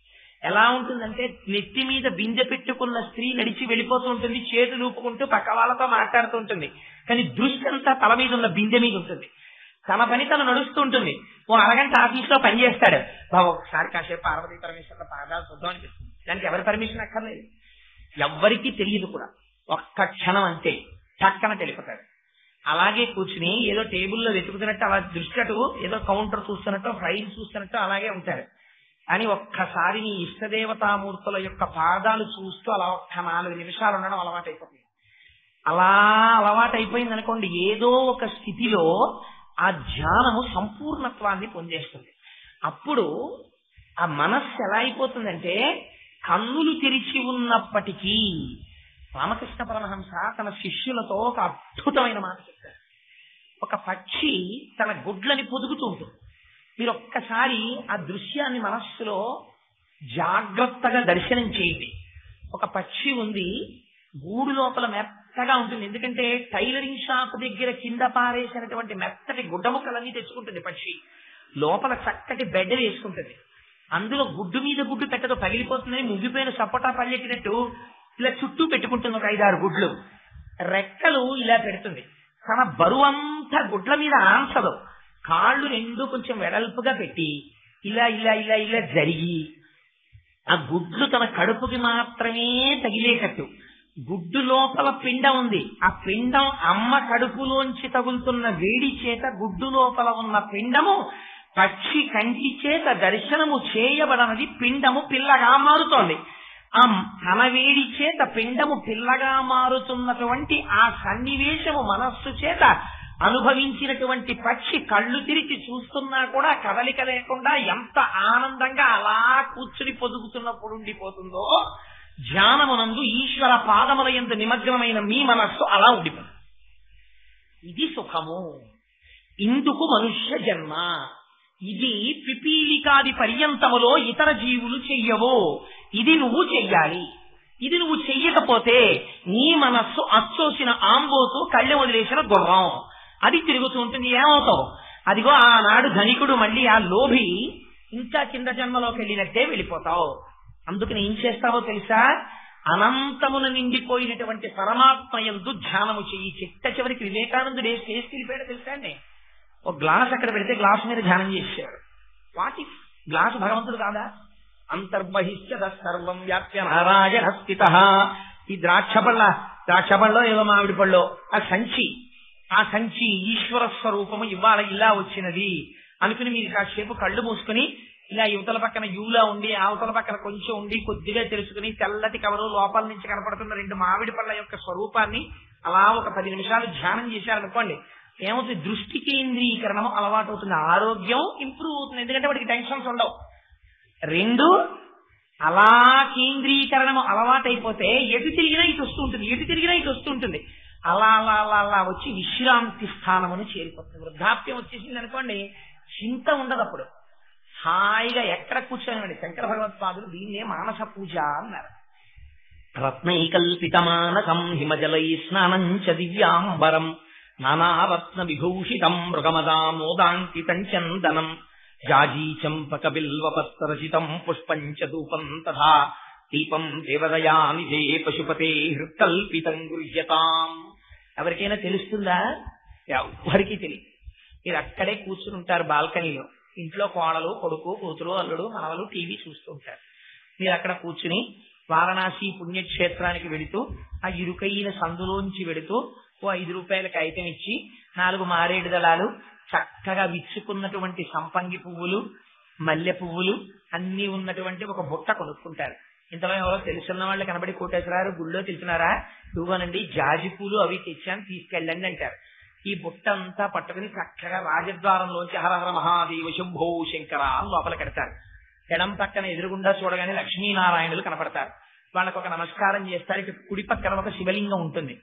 ఎలా ఉంటుందంటే నెత్తి మీద బిందె పెట్టుకున్న స్త్రీ నడిచి వెళ్ళిపోతూ ఉంటుంది, చేతులు ఊపుకుంటూ పక్క వాళ్ళతో మాట్లాడుతూ ఉంటుంది. కానీ దృష్టి అంతా తల మీద ఉన్న బిందె మీద ఉంటుంది. తన పని తను నడుస్తూ ఉంటుంది. ఓ అరగంట ఆఫీస్లో పనిచేస్తాడు, బాబు ఒకసారి కాసేపు పార్వతీ పరమేశ్వర పాదాలు చూద్దాం అనిపిస్తుంది. దానికి ఎవరి పర్మిషన్ అక్కర్లేదు, ఎవ్వరికీ తెలియదు కూడా. ఒక్క క్షణం అంతే చక్కన తెలిపోతాడు. అలాగే కూర్చుని ఏదో టేబుల్లో వెతుకుతున్నట్టు అలా దృష్టి అటు ఏదో కౌంటర్ చూస్తున్నట్టు, ఫైల్ చూస్తున్నట్టు అలాగే ఉంటాడు. అని ఒక్కసారి నీ ఇష్టదేవతామూర్తుల యొక్క పాదాలు చూస్తూ అలా ఒక్క 4 నిమిషాలు ఉండడం అలవాటైపోతుంది. అలా అలవాటైపోయింది అనుకోండి, ఏదో ఒక స్థితిలో ఆ ధ్యానము సంపూర్ణత్వాన్ని పొందేస్తుంది. అప్పుడు ఆ మనస్సు ఎలా అయిపోతుందంటే కన్నులు తెరిచి ఉన్నప్పటికీ, రామకృష్ణ పరమహంస తన శిష్యులతో ఒక అద్భుతమైన మాట చెప్తారు. ఒక పక్షి తన గుడ్లని పొదుగుతూ ఉంటుంది. మీరు ఒక్కసారి ఆ దృశ్యాన్ని మనస్సులో జాగ్రత్తగా దర్శనం చేయండి. ఒక పక్షి ఉంది, గూడు లోపల మెత్తగా ఉంటుంది. ఎందుకంటే టైలరింగ్ షాప్ దగ్గర కింద పారేసినటువంటి మెత్తటి గుడ్డముక్కలన్నీ తెచ్చుకుంటుంది పక్షి. లోపల చక్కటి బెడ్ వేసుకుంటుంది. అందులో గుడ్డు మీద గుడ్డు పెట్టదో, పగిలిపోతుందని ముగ్గిపోయిన సపోటా పల్లెట్టినట్టు ఇలా చుట్టూ పెట్టుకుంటుంది ఒక 5-6 గుడ్లు. రెక్కలు ఇలా పెడుతుంది. తన బరువంతా గుడ్ల మీద ఆన్సదు, కాళ్ళు రెండు కొంచెం వెడల్పుగా పెట్టి ఇలా ఇలా ఇలా ఇలా జరిగి ఆ గుడ్లు తన కడుపుకి మాత్రమే తగిలేటట్టు, గుడ్డు లోపల పిండం ఉంది, ఆ పిండం అమ్మ కడుపులోంచి తగులుతున్న వేడి చేత గుడ్డు లోపల ఉన్న పిండము పక్షి కంటి చేత దర్శనము చేయబడనది పిండము పిల్లగా మారుతోంది. ఆ తన వేడి చేత పిండము పిల్లగా మారుతున్నటువంటి ఆ సన్నివేశము మనస్సు చేత అనుభవించినటువంటి పక్షి కళ్ళు తిరిగి చూస్తున్నా కూడా కదలిక లేకుండా ఎంత ఆనందంగా అలా కూర్చుని పొదుగుతున్నప్పుడు ఉండిపోతుందో, ధ్యానమునందు ఈశ్వర పాదముల యందు నిమగ్నమైన మీ మనస్సు అలా ఉండిపోతుంది. ఇది సుఖము. ఇందుకు మనుష్య జన్మ. ఇది పిపీలికాది పర్యంతములో ఇతర జీవులు చెయ్యవు. ఇది నువ్వు చెయ్యాలి. ఇది నువ్వు చెయ్యకపోతే నీ మనస్సు అచ్చోసిన ఆంబోతు కళ్ళె వదిలేసిన గుర్రం, అది తిరుగుతూ ఉంటుంది. ఏమవుతావు? అదిగో ఆనాడు ధనికుడు మళ్ళీ ఆ లోభి ఇంకా కింద జన్మలోకి వెళ్ళినట్టే వెళ్ళిపోతావు. అందుకని ఏం చేస్తావో తెలుసా? అనంతమున నిండిపోయినటువంటి పరమాత్మ యందు ధ్యానము చెయ్యి. చిట్ట చివరికి వివేకానందుడు ఏ స్టేజ్కి వెళ్ళిపోయాడో తెలుసా అండి? ఒక గ్లాస్ అక్కడ పెడితే గ్లాస్ మీద ధ్యానం చేశాడు. వాటి గ్లాసు భగవంతుడు కాదా? అంతర్బహిష్ట సర్వం వ్యాప్య నారాయణ స్థితః. ఈ ద్రాక్ష పళ్ళలో ఏదో మామిడి పళ్ళో ఆ సంచి ఈశ్వర స్వరూపము ఇవాళ ఇలా వచ్చినది అనుకుని మీరు కాసేపు కళ్ళు మూసుకుని ఇలా యువతల పక్కన యూలా ఉండి అవతల పక్కన కొంచెం ఉండి కొద్దిగా తెలుసుకుని తెల్లటి కవరు లోపల నుంచి కనపడుతున్న 2 మామిడి పళ్ళ యొక్క స్వరూపాన్ని అలా ఒక 10 నిమిషాలు ధ్యానం చేశారనుకోండి, ఏమవుతుంది? దృష్టి కేంద్రీకరణం అలవాటు అవుతుంది. ఆరోగ్యం ఇంప్రూవ్ అవుతుంది. ఎందుకంటే వాడికి టెన్షన్స్ ఉండవు. 2 అలా కేంద్రీకరణం అలవాటైపోతే ఎటు తిరిగినా ఇటు వస్తూ ఉంటుంది. అలా అలా అలా అలా వచ్చి విశ్రాంతి స్థానమును చేరిపోతుంది. వృద్ధాప్యం వచ్చేసింది అనుకోండి, చింత ఉండదు. అప్పుడు హాయిగా ఎక్కడ కూర్చోనివ్వండి. శంకర భగవత్పాదులు దీన్నే మానస పూజ అన్నారు. రత్నైకల్పితమానకం హిమజలై స్నానం చ దివ్యాంబరం నానారత్న విభూషితం మృగమదామోదాంకితం చందనం జాజీ చంపక బిల్వపత్రచితం పుష్పం చ ధూపం తథా దీపం దేవదయానిజే పశుపతే హృత్కల్పితం గృహ్యతాం. ఎవరికైనా తెలుస్తుందా? ఎవరికి తెలియదు. మీరు అక్కడే కూర్చుని ఉంటారు బాల్కనీలో. ఇంట్లో కోడలు, కొడుకు, కూతురు, అల్లుడు, మనవలు టీవీ చూస్తూ ఉంటారు. మీరు అక్కడ కూర్చుని వారణాసి పుణ్యక్షేత్రానికి వెళుతూ ఆ ఇరుకైన సందులోంచి వెళుతూ ఓ 5 రూపాయల కాగితం ఇచ్చి 4 మారేడు దళాలు, చక్కగా విచ్చుకున్నటువంటి సంపంగి పువ్వులు, మల్లె పువ్వులు అన్ని ఉన్నటువంటి ఒక బుట్ట కొనుక్కుంటారు. ఇంతలో ఎవరో తెలుసున్న వాళ్ళు కనబడి కోటేశ్వరారు గుళ్ళో తెలుసున్నారా, ఇవ్వనండి జాజి పూలు అవి తెచ్చాను తీసుకెళ్ళండి అంటారు. ఈ బుట్ట అంతా పట్టుకుని చక్కగా రాజద్వారంలోంచి హరహర మహాదేవ శంభో శంకర అని లోపల కడతారు. ఎడం పక్కన ఎదురుగుండా చూడగానే లక్ష్మీనారాయణులు కనపడతారు. వాళ్ళకు ఒక నమస్కారం చేస్తారు. ఇక కుడి పక్కన ఒక శివలింగం ఉంటుంది.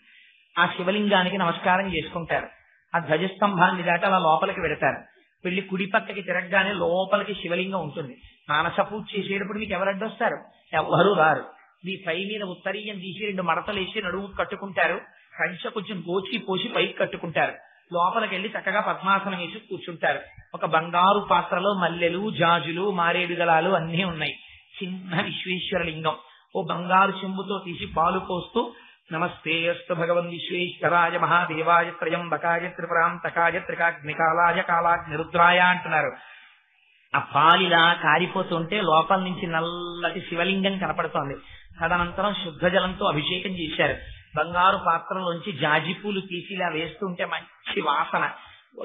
ఆ శివలింగానికి నమస్కారం చేసుకుంటారు. ఆ ధ్వజస్తంభాన్ని దాటి అలా లోపలికి వెడతారు. వెళ్ళి కుడి పక్కకి తిరగగానే లోపలికి శివలింగం ఉంటుంది. మానస పూజ చేసేటప్పుడు మీకు ఎవరు అడ్డొస్తారు? ఎవరు రారు. మీ పై మీద ఉత్తరీయం తీసి 2 మడతలు వేసి నడుము కట్టుకుంటారు. కంచె కొంచెం గోచి పోసి పైకి కట్టుకుంటారు. లోపలికి వెళ్లి చక్కగా పద్మాసనం వేసి కూర్చుంటారు. ఒక బంగారు పాత్రలో మల్లెలు, జాజులు, మారేడు దళాలు అన్నీ ఉన్నాయి. చిన్న విశ్వేశ్వర లింగం. ఓ బంగారు చెంబుతో తీసి పాలు పోస్తూ నమస్తే అస్తు భగవన్ విశ్వేశ్వరాయ మహాదేవాయ త్రయంబకాయ త్రిపురాంతకాయ త్రికాగ్నికాలాయ కాలాగ్నిరుద్రాయ అంటున్నారు. ఆ పాలిలా కారిపోతుంటే లోపల నుంచి నల్లటి శివలింగం కనపడుతోంది. తదనంతరం శుద్ధ జలంతో అభిషేకం చేశారు. బంగారు పాత్రలోంచి జాజి పూలు తీసి ఇలా వేస్తుంటే మంచి వాసన.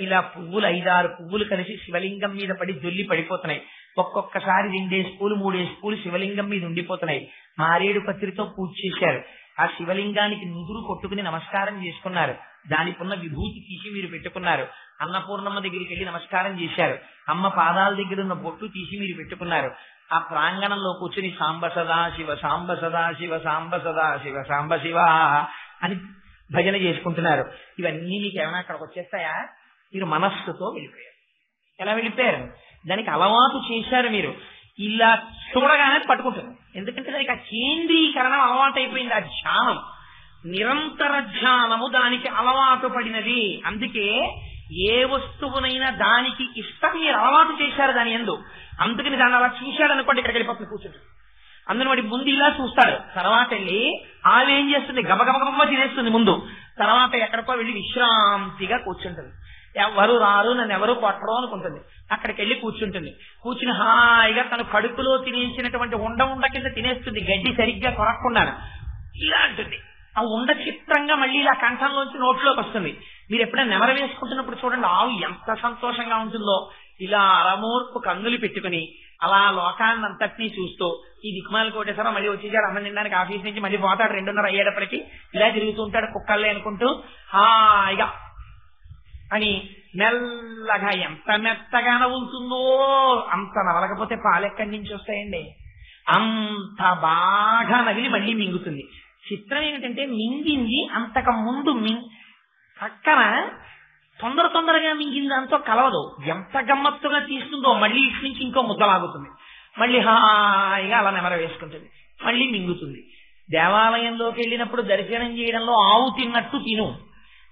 ఇలా పువ్వులు 5-6 పువ్వులు కలిసి శివలింగం మీద పడి జొల్లి పడిపోతున్నాయి. ఒక్కొక్కసారి 2 పూలు 3 పూలు శివలింగం మీద ఉండిపోతున్నాయి. మారేడు పత్రితో పూజ చేశారు. ఆ శివలింగానికి నుదురు కొట్టుకుని నమస్కారం చేసుకున్నారు. దానికున్న విభూతి తీసి మీరు పెట్టుకున్నారు. అన్నపూర్ణమ్మ దగ్గరికి వెళ్ళి నమస్కారం చేశారు. అమ్మ పాదాల దగ్గర ఉన్న బొట్టు తీసి మీరు పెట్టుకున్నారు. ఆ ప్రాంగణంలో కూర్చుని సాంబ సదా శివ సాంబ సదా శివ సాంబ సదా శివ సాంబ శివ అని భజన చేసుకుంటున్నారు. ఇవన్నీ మీకు ఏమైనా అక్కడికి వచ్చేస్తాయా? మీరు మనస్సుతో వెళ్ళిపోయారు. ఎలా వెళ్ళిపోయారు? దానికి అలవాటు చేశారు. మీరు ఇలా చూడగానే పట్టుకుంటుంది. ఎందుకంటే దానికి ఆ కేంద్రీకరణం అలవాటు అయిపోయింది. ఆ ధ్యానం, నిరంతర ధ్యానము దానికి అలవాటు పడినది. అందుకే ఏ వస్తువునైనా దానికి ఇష్టం మీరు అలవాటు చేశారు దాని యందు. అందుకని దాన్ని అలా చూశాడు అనుకోండి, ఇక్కడికి వెళ్ళిపోతుంది కూర్చుంటుంది. అందులో వాడి ముందు ఇలా చూస్తాడు. తర్వాత వెళ్ళి ఆవేం చేస్తుంది, గబగబగబ తినేస్తుంది ముందు. తర్వాత ఎక్కడికో వెళ్ళి విశ్రాంతిగా కూర్చుంటుంది. ఎవరు రారు, నన్ను ఎవరు కొట్టరు అనుకుంటుంది. అక్కడికి వెళ్ళి కూర్చుంటుంది. కూర్చుని హాయిగా తను కడుపులో తినేసినటువంటి ఉండ కింద తినేస్తుంది, గడ్డి సరిగ్గా కొరక్కుండా. ఇలా అంటుంది. ఆ ఉండ చిత్రంగా మళ్ళీ ఇలా కంఠంలోంచి నోట్లోకి వస్తుంది. మీరు ఎప్పుడైనా నెమర వేసుకుంటున్నప్పుడు చూడండి, ఆవు ఎంత సంతోషంగా ఉంటుందో. ఇలా అరమోర్పు కన్నులు పెట్టుకుని అలా లోకాన్ని అంతటినీ చూస్తూ, ఈ దిక్మాల కోటేశ్వరం మళ్ళీ వచ్చేసాడు అన్నం తినడానికి ఆఫీస్ నుంచి, మళ్ళీ పోతాడు 2:30 అయ్యేటప్పటికి, ఇలా తిరుగుతూ ఉంటాడు కుక్కల్లే అనుకుంటూ హాయిగా అని మెల్లగా. ఎంత మెత్తగా నవ్వుతుందో, అంత నవలకపోతే పాలెక్కడి నుంచి వస్తాయండి. అంత బాగా నవిలి మళ్ళీ మింగుతుంది. చిత్రం ఏమిటంటే మింగింది అంతకు ముందు పక్కన తొందరగా మింగింది దాంతో కలవదు. ఎంత గమ్మత్తుగా తీస్తుందో మళ్ళీ ఇటు నుంచి ఇంకో ముద్దలాగుతుంది. మళ్ళీ హాయిగా అలా నెమర వేసుకుంటుంది, మళ్ళీ మింగుతుంది. దేవాలయంలోకి వెళ్ళినప్పుడు దర్శనం చేయడంలో ఆవు తిన్నట్టు తిను,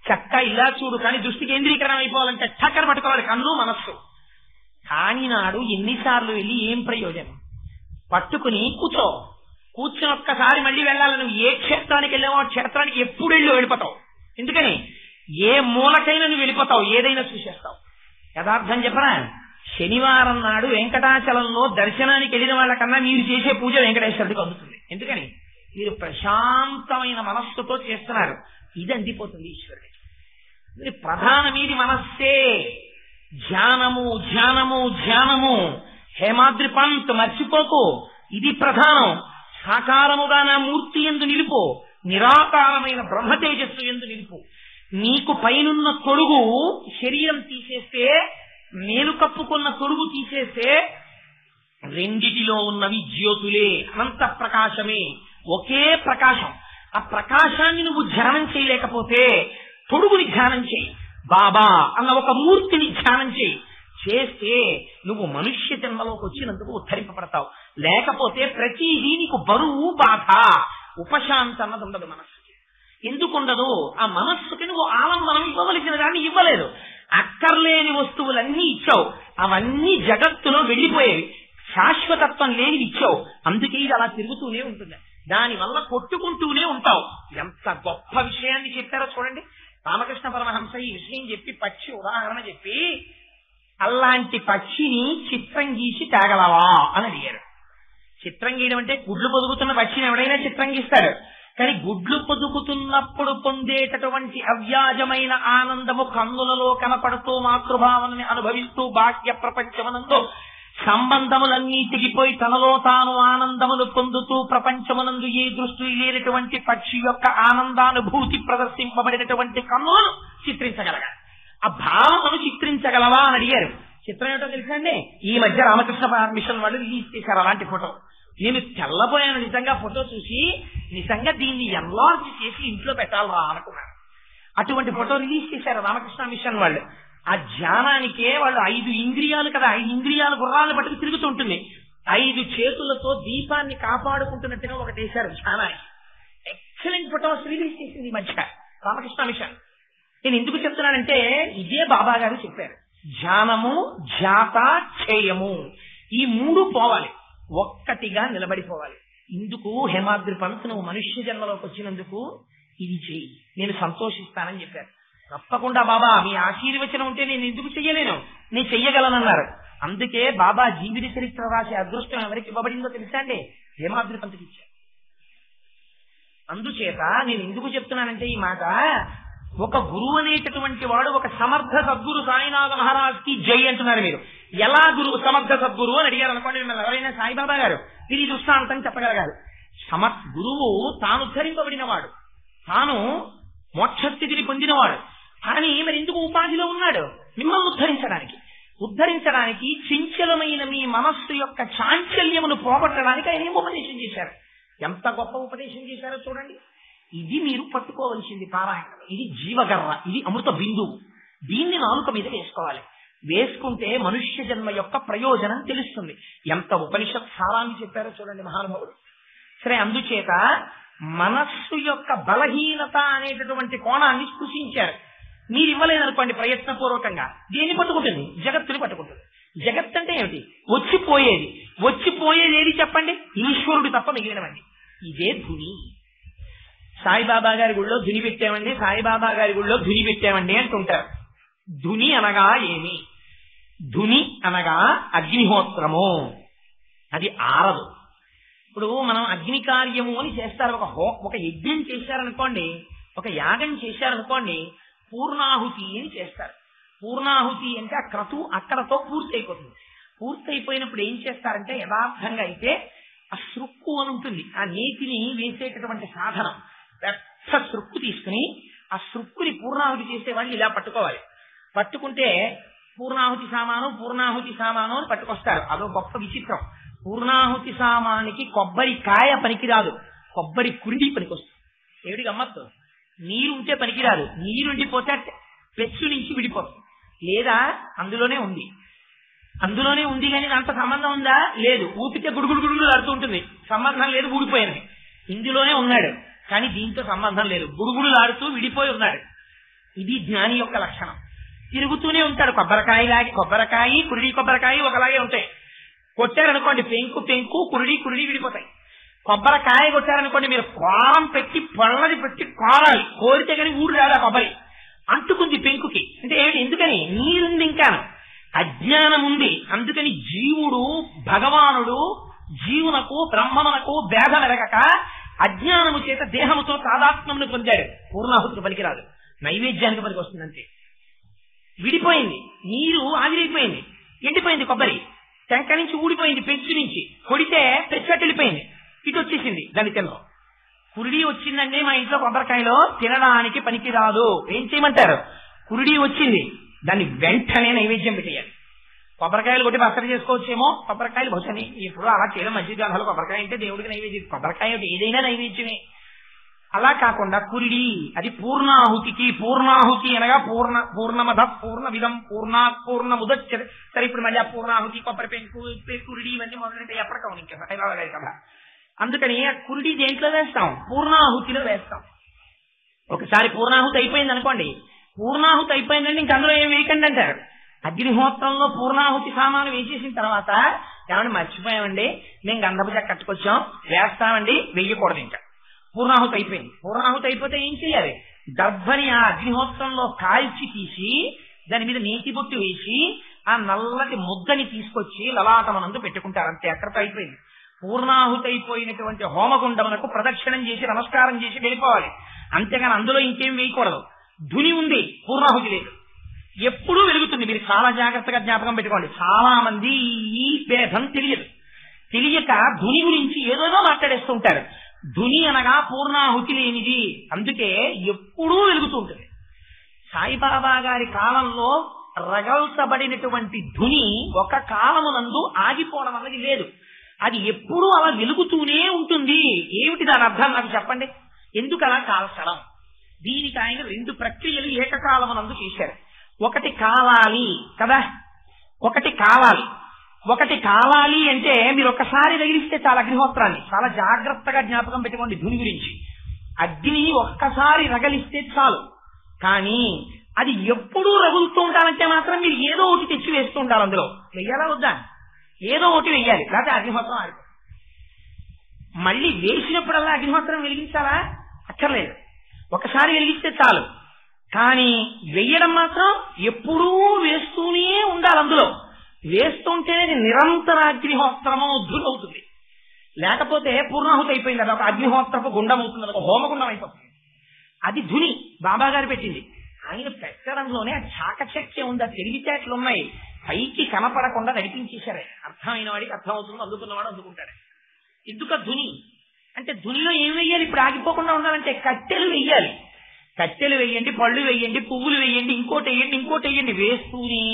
చక్క ఇలా చూడు, కానీ దృష్టి కేంద్రీకరణ అయిపోవాలంటే చక్కర పట్టుకోవాలి కన్ను మనస్సు. కాని నాడు ఎన్నిసార్లు వెళ్ళి ఏం ప్రయోజనం? పట్టుకుని కూర్చుని ఒక్కసారి మళ్ళీ వెళ్ళాలి. నువ్వు ఏ క్షేత్రానికి వెళ్ళావో ఆ క్షేత్రానికి ఎప్పుడు వెళ్ళిపోతావు. ఎందుకని ఏ మూలకైనా నువ్వు వెళ్ళిపోతావు, ఏదైనా చూసేస్తావు. యథార్థం చెప్పనా, శనివారం నాడు వెంకటాచలంలో దర్శనానికి వెళ్ళిన వాళ్ళకన్నా మీరు చేసే పూజ వెంకటేశ్వరుడికి అందుతుంది. ఎందుకని మీరు ప్రశాంతమైన మనస్సుతో చేస్తున్నారు. ఇది అందిపోతుంది ఈశ్వరుడికి. ప్రధానమీది మనస్సే. ధ్యానము ధ్యానము ధ్యానము. హేమాద్రి పంత్ మర్చిపోకు, ఇది ప్రధానం. సాకారముగా నా మూర్తి యందు నిలుపు, నిరాకారమైన బ్రహ్మ తేజస్సు యందు నిలుపు. నీకు పైనున్న తొడుగు శరీరం తీసేస్తే, నేను కప్పుకున్న తొడుగు తీసేస్తే రెండిటిలో ఉన్నవి జ్యోతులే, అనంత ప్రకాశమే, ఒకే ప్రకాశం. ఆ ప్రకాశాన్ని నువ్వు ధ్యానం చేయలేకపోతే తొడుగుని ధ్యానం చేయి. బాబా అన్న ఒక మూర్తిని ధ్యానం చేయి. చేస్తే నువ్వు మనుష్య జన్మలోకి వచ్చినందుకు ఉద్ధరింపబడతావు. లేకపోతే ప్రతిదీ నీకు బరువు, బాధ, ఉపశాంతి అన్నది ఉండదు మనస్సుకి. ఎందుకుండదు? ఆ మనస్సుకి నువ్వు ఆలంబనం ఇవ్వవలసిన దాన్ని ఇవ్వలేదు. అక్కర్లేని వస్తువులన్నీ ఇచ్చావు, అవన్నీ జగత్తులో వెళ్లిపోయేవి. శాశ్వతత్వం లేనివి ఇచ్చావు, అందుకే ఇది అలా తిరుగుతూనే ఉంటుంది. దానివల్ల కొట్టుకుంటూనే ఉంటావు. ఎంత గొప్ప విషయాన్ని చెప్పారో చూడండి. రామకృష్ణ పరమహంస ఈ విషయం చెప్పి పక్షి ఉదాహరణ చెప్పి, అలాంటి పక్షిని చిత్రం గీసి తేగలవా అని అడిగారు. చిత్రం గీయడం అంటే గుడ్లు పొదుగుతున్న పక్షిని ఎవడైనా చిత్రం గీస్తాడు. కానీ గుడ్లు పొదుగుతున్నప్పుడు పొందేటటువంటి అవ్యాజమైన ఆనందము కన్నులలో కనపడుతూ మాతృభావనని అనుభవిస్తూ బాహ్య ప్రపంచమనందు సంబంధములన్నీ తెగిపోయి తనలో తాను ఆనందములు పొందుతూ ప్రపంచమునందు ఏ దృష్టి లేనటువంటి పక్షి యొక్క ఆనందానుభూతి ప్రదర్శింపబడినటువంటి కన్నులను చిత్రించగలగాలి. ఆ భావమును చిత్రించగలవా అని అడిగారు. చిత్రం ఏమిటో తెలుసండి, ఈ మధ్య రామకృష్ణ మిషన్ వాళ్ళు రిలీజ్ చేశారు అలాంటి ఫోటో. నేను తెల్లబోయాను నిజంగా ఫోటో చూసి. నిజంగా దీన్ని ఎన్లార్జ్ చేసి ఇంట్లో పెట్టాలరా అనుకున్నాను. అటువంటి ఫోటో రిలీజ్ చేశారు రామకృష్ణ మిషన్ వాళ్ళు. ఆ ధ్యానానికే వాళ్ళు 5 ఇంద్రియాలు కదా, 5 ఇంద్రియాలు గుర్రాలను పట్టుకు తిరుగుతుంటుంది. 5 చేతులతో దీపాన్ని కాపాడుకుంటున్నట్టుగా ఒకటి వేశారు ధ్యానానికి. ఎక్సలెంట్ ఫోటోస్ రిలీజ్ చేసింది ఈ మధ్య రామకృష్ణ మిషన్. నేను ఎందుకు చెప్తున్నానంటే ఇదే బాబా గారు చెప్పారు. ధ్యానము, ధ్యాత, ఛేయము, ఈ 3 పోవాలి, ఒక్కటిగా నిలబడిపోవాలి. ఇందుకు హేమాద్రి పంత్ నువ్వు మనుష్య జన్మలోకి వచ్చినందుకు ఇది చెయ్యి, నేను సంతోషిస్తానని చెప్పారు. తప్పకుండా బాబా మీ ఆశీర్వచనం ఉంటే నేను ఎందుకు చెయ్యలేను, నేను చెయ్యగలనన్నారు. అందుకే బాబా జీవిత చరిత్ర రాసే అదృష్టం ఎవరికి ఇవ్వబడిందో తెలుసా అండి? హేమాద్రి పంత్కి ఇచ్చారు. అందుచేత నేను ఎందుకు చెప్తున్నానంటే ఈ మాట, ఒక గురువు అనేటటువంటి వాడు ఒక సమర్థ సద్గురు సాయినాథ మహారాజ్ కి జై అంటున్నారు మీరు. ఎలా గురువు సమర్థ సద్గురు అని అడిగారు అనుకోండి, ఎవరైనా సాయిబాబా గారు దీని దృష్టాంతం చెప్పగలగాలి. గురువు తాను ఉద్ధరింపబడిన వాడు, తాను మోక్షస్థితిని పొందినవాడు. కానీ మరి ఎందుకు ఉపాధిలో ఉన్నాడు? మిమ్మల్ని ఉద్ధరించడానికి చంచలమైన మీ మనస్సు యొక్క చాంచల్యమును పోగొట్టడానికి ఆయన ఏం ఉపదేశం చేశారు. ఎంత గొప్ప ఉపదేశం చేశారో చూడండి. ఇది మీరు పట్టుకోవలసింది పారాయణం. ఇది జీవగర్ర, ఇది అమృత బిందువు. దీన్ని నాలుక మీద వేసుకోవాలి. వేసుకుంటే మనుష్య జన్మ యొక్క ప్రయోజనం తెలుస్తుంది. ఎంత ఉపనిషత్ సారాన్ని చెప్పారో చూడండి మహానుభావుడు. సరే, అందుచేత మనస్సు యొక్క బలహీనత అనేటటువంటి కోణాన్ని స్పృశించారు. మీరు ఇవ్వలేదనుకోండి ప్రయత్నపూర్వకంగా, దేన్ని పట్టుకుంటుంది? జగత్తుని పట్టుకుంటుంది. జగత్ అంటే ఏమిటి? వచ్చిపోయేది ఏది చెప్పండి? ఈశ్వరుడు తప్ప మిగిలినవండి. ఇదే ధుని. సాయిబాబా గారి గుళ్ళో ధుని పెట్టామండి, సాయిబాబా గారి గుళ్ళో ధుని పెట్టామండి అంటుంటారు. ధుని అనగా ఏమి? ధుని అనగా అగ్నిహోత్రము. అది ఆరదు. ఇప్పుడు మనం అగ్ని కార్యము అని చేస్తారు. ఒక యజ్ఞం చేశారనుకోండి, ఒక యాగం చేశారనుకోండి, పూర్ణాహుతి అని చేస్తారు. పూర్ణాహుతి అంటే ఆ క్రతు అక్కడతో పూర్తి అయిపోతుంది. పూర్తి అయిపోయినప్పుడు ఏం చేస్తారంటే, యథార్థంగా అయితే ఆ సృక్కు అని ఉంటుంది, ఆ నేతిని వేసేటటువంటి సాధనం, పెద్ద సృక్కు తీసుకుని ఆ సృక్కుని పూర్ణాహుతి చేసే వాళ్ళు ఇలా పట్టుకోవాలి. పట్టుకుంటే పూర్ణాహుతి సామాను అని పట్టుకొస్తారు. అదో గొప్ప విచిత్రం. పూర్ణాహుతి సామానికి కొబ్బరికాయ పనికిరాదు, కొబ్బరి కురిడి పనికొస్తుంది. ఏమిటి గమ్మత్తు? నీరు ఉంటే పనికిరాదు, నీరుండిపోతే పెచ్చు నుంచి విడిపోతుంది. లేదా అందులోనే ఉంది కానీ దాంతో సంబంధం ఉందా? లేదు. ఊపితే గుడుగుడు ఆడుతూ ఉంటుంది, సంబంధం లేదు, ఊడిపోయింది. ఇందులోనే ఉన్నాడు కానీ దీంతో సంబంధం లేదు, గుడుగుడు ఆడుతూ విడిపోయి ఉన్నాడు. ఇది జ్ఞాని యొక్క లక్షణం. తిరుగుతూనే ఉంటాడు. కొబ్బరికాయ కురిడి ఒకలాగే ఉంటాయి. కొట్టారనుకోండి పెంకు కురిడి విడిపోతాయి. కొబ్బరికాయ కొట్టారనుకోండి, మీరు కోరం పెట్టి పళ్ళది పెట్టి కోరాలి, కోరితే కానీ ఊరు రాదా కొబ్బరి, అంటుకుంది పెంకుకి. అంటే ఏమిటి? ఎందుకని? నీరుంది, ఇంకా అజ్ఞానం ఉంది. అందుకని జీవుడు భగవానుడు జీవునకు బ్రహ్మమునకు భేదం ఎరగక అజ్ఞానము చేత దేహముతో తాదాత్మ్యమును పొందాడు. పూర్ణాహుతికి పనికిరాదు, నైవేద్యానికి పనికి వస్తుంది. అంతే. విడిపోయింది, నీరు ఆవిరైపోయింది, ఎండిపోయింది కొబ్బరి, టెంక నుంచి ఊడిపోయింది, పెంచు నుంచి కొడితే పెచ్చట్టు వెళ్ళిపోయింది, ఇటు వచ్చేసింది. దాని తినడం కురిడి వచ్చిందండి మా ఇంట్లో కొబ్బరికాయలో, తినడానికి పనికిరాదు. ఏం చేయమంటారు? కురిడి వచ్చింది, దాన్ని వెంటనే నైవేద్యం పెట్టేయాలి. కొబ్బరికాయలు కొట్టి పచ్చడి చేసుకోవచ్చేమో, కొబ్బరికాయలు బహుశని ఇప్పుడు అలా చేయడం మంచిది కాదు. కొబ్బరికాయ అంటే దేవుడికి నైవేద్యం, కొబ్బరికాయ ఏదైనా నైవేద్యమే. అలా కాకుండా కురిడి, అది పూర్ణాహుతికి. పూర్ణాహుతి అనగా పూర్ణమద పూర్ణవిధం పూర్ణముదచ్చతే. సరే, ఇప్పుడు మళ్ళీ ఆ పూర్ణాహుతి, కొబ్బరి పెంకు, కురిడి ఇవన్నీ మొదలంటే ఎప్పటికవును ఇంకా. అందుకని ఆ కురిడి దేంట్లో వేస్తాం? పూర్ణాహుతిలో వేస్తాం. ఒకసారి పూర్ణాహుతి అయిపోయింది అనుకోండి, పూర్ణాహుతి అయిపోయిందండి ఇంక అందులో ఏం వేయకండి అంటారు. అగ్నిహోత్రంలో పూర్ణాహుతి సామాను వేసేసిన తర్వాత, ఏమంటే మర్చిపోయామండి, మేము గంధపు చెక్క కట్టుకొచ్చాం, వేస్తామండి, వెయ్యకూడదు. ఇంకా పూర్ణాహుతి అయిపోయింది. పూర్ణాహుతి అయిపోతే ఏం చేయాలి? దర్భని ఆ అగ్నిహోత్రంలో కాల్చి తీసి దాని మీద నేతి బొట్టు వేసి ఆ నల్లటి ముద్దని తీసుకొచ్చి లలాటమనందు పెట్టుకుంటారు. అంతే, అక్కడితో అయిపోయింది. పూర్ణాహుతి అయిపోయినటువంటి హోమగుండమునకు ప్రదక్షిణం చేసి నమస్కారం చేసి వెళ్ళిపోవాలి. అంతేగాని అందులో ఇంకేం వేయకూడదు. ధుని ఉంది, పూర్ణాహుతి లేదు, ఎప్పుడూ వెలుగుతుంది. మీరు చాలా జాగ్రత్తగా జ్ఞాపకం పెట్టుకోండి. చాలా మంది ఈ భేదం తెలియక ధుని గురించి ఏదోదో మాట్లాడేస్తూ ఉంటారు. ధుని అనగా పూర్ణాహుతి లేనిది, అందుకే ఎప్పుడూ వెలుగుతూ ఉంటుంది. సాయిబాబా గారి కాలంలో రగల్చబడినటువంటి ధుని ఒక కాలమునందు ఆగిపోవడం అన్నది లేదు, అది ఎప్పుడూ అలా వెలుగుతూనే ఉంటుంది. ఏమిటి దాని అర్థం నాకు చెప్పండి? ఎందుకు అలా కాల్చడం? దీనికి ఆయన 2 ప్రక్రియలు ఏకకాలమునందు చేశారు. ఒకటి కావాలి కదా, ఒకటి కావాలి అంటే మీరు ఒక్కసారి రగిలిస్తే చాలా అగ్నిహోత్రాన్ని చాలా జాగ్రత్తగా జ్ఞాపకం పెట్టుకోండి. ధుని గురించి, అగ్నిని ఒక్కసారి రగలిస్తే చాలు, కానీ అది ఎప్పుడూ రగులుతూ ఉండాలంటే మాత్రం మీరు ఏదో ఒకటి తెచ్చి వేస్తూ ఉండాలి. అందులో వెయ్యాలా వద్దా? ఏదో ఒకటి వెయ్యాలి, లేకపోతే అగ్నిహోత్రం ఆడిపోతుంది. మళ్ళీ వేసినప్పుడల్లా అగ్నిహోత్రం వెలిగించాలా? అక్కర్లేదు, ఒకసారి వెలిగిస్తే చాలు. కానీ వెయ్యడం మాత్రం ఎప్పుడూ వేస్తూనే ఉండాలి. అందులో వేస్తుంటేనే నిరంతర అగ్నిహోత్రము ధునవుతుంది. లేకపోతే పూర్ణాహుతి అయిపోయింది కదా, ఒక అగ్నిహోత్రపు గుండం అవుతుంది, ఒక హోమగుండం అయిపోతుంది. అది ధుని బాబా గారు పెట్టింది. ఆయన పెట్టడంలోనే ఆ చాకచక్యం ఉంది, ఆ తెలివితేటలు ఉన్నాయి, పైకి కనపడకుండా నడిపించేశారు. అర్థమైన వాడికి అర్థం అవుతుంది, అందుకున్నవాడు అందుకుంటాడు. ఎందుకు ధుని అంటే? ధునిలో ఏం వెయ్యాలి? ఇప్పుడు ఆగిపోకుండా ఉండాలంటే కట్టెలు వెయ్యాలి. కట్టెలు వెయ్యండి, పళ్ళు వెయ్యండి, పువ్వులు వెయ్యండి, ఇంకోటి వెయ్యండి, వేస్తూనే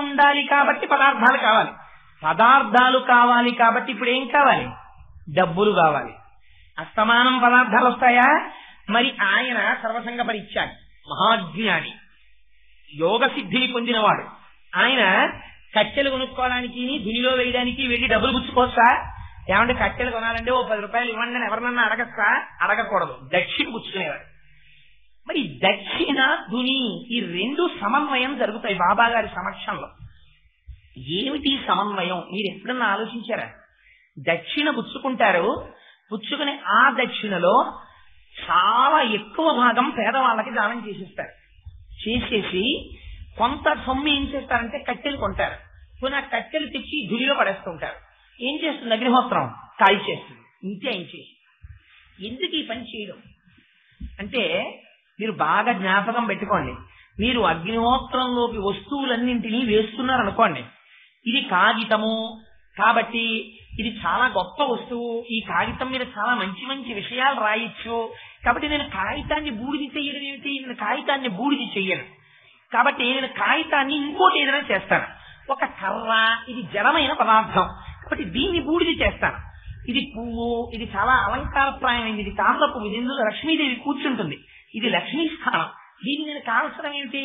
ఉండాలి. కాబట్టి పదార్థాలు కావాలి కాబట్టి ఇప్పుడు ఏం కావాలి? డబ్బులు కావాలి. అస్తమానం పదార్థాలు వస్తాయా? మరి ఆయన సర్వసంగ పరిత్యాగి, మహాజ్ఞాని, యోగ సిద్ధిని పొందినవాడు. ఆయన కట్టెలు కొనుక్కోవడానికి ధునిలో వేయడానికి వెళ్ళి డబ్బులు పుచ్చుకోవచ్చా? ఏమంటే కట్టెలు కొనాలంటే ఓ 10 రూపాయలు ఇవ్వండి అని ఎవరినన్నా అడగచ్చా? అడగకూడదు, దక్షిణ పుచ్చుకునేవాడు. మరి దక్షిణ ధుని ఈ 2 సమన్వయం జరుగుతాయి బాబా గారి సమక్షంలో. ఏమిటి సమన్వయం? మీరు ఎప్పుడన్నా ఆలోచించారా? దక్షిణ పుచ్చుకుంటారు, పుచ్చుకునే ఆ దక్షిణలో చాలా ఎక్కువ భాగం పేదవాళ్ళకి దానం చేసేస్తారు. చేసేసి కొంత సొమ్ము ఏం చేస్తారంటే కట్టెలు కొంటారు. కొన్ని ఆ కట్టెలు తెచ్చి ధులిలో పడేస్తుంటారు. ఏం చేస్తుంది అగ్నిహోత్రం? కాల్చేస్తుంది. ఇంతే ఏం చేసి. ఎందుకు ఈ పని చేయడం అంటే మీరు బాగా జ్ఞాపకం పెట్టుకోండి. మీరు అగ్నిహోత్రంలోకి వస్తువులన్నింటినీ వేస్తున్నారనుకోండి, ఇది కాగితము కాబట్టి ఇది చాలా గొప్ప వస్తువు, ఈ కాగితం మీద చాలా మంచి మంచి విషయాలు రాయొచ్చు కాబట్టి నేను కాగితాన్ని బూడిది చెయ్యడం ఏమిటి, నేను కాగితాన్ని బూడిది చెయ్యను కాబట్టి నేను కాగితాన్ని ఇంకోటి ఏదైనా చేస్తాను. ఒక కర్ర, ఇది జడమైన పదార్థం కాబట్టి దీన్ని బూడిది చేస్తాను. ఇది పువ్వు, ఇది చాలా అలంకారప్రాయమైంది, ఇది తామర పువ్వు, ఇందులో లక్ష్మీదేవి కూర్చుంటుంది, ఇది లక్ష్మీ స్థానం, దీన్ని నేను కాల్చడం ఏమిటి,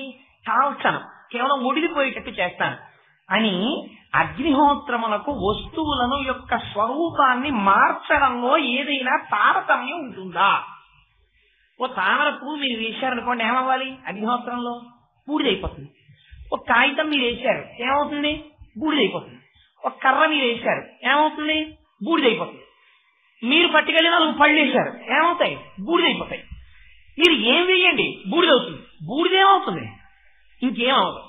కాల్చను, కేవలం ఒడిలిపోయేటట్టు చేస్తాను అని అగ్నిహోత్రములకు వస్తువులను యొక్క స్వరూపాన్ని మార్చడంలో ఏదైనా తారతమ్యం ఉంటుందా? ఓ తామర పువ్వు మీరు వేశారనుకోండి, ఏమవ్వాలి? అగ్నిహోత్రంలో బూడిదైపోతుంది. ఒక కాగితం మీరు వేశారు, ఏమవుతుంది? బూడిదైపోతుంది. ఒక కర్ర మీరు వేశారు, ఏమవుతుంది? బూడిదైపోతుంది. మీరు పట్టుకెళ్ళి 4 పళ్ళు వేశారు, ఏమవుతాయి? బూడిదైపోతాయి. మీరు ఏం వేయండి బూడిదవుతుంది. బూడిదేమవుతుంది? ఇంకేమవుతుంది.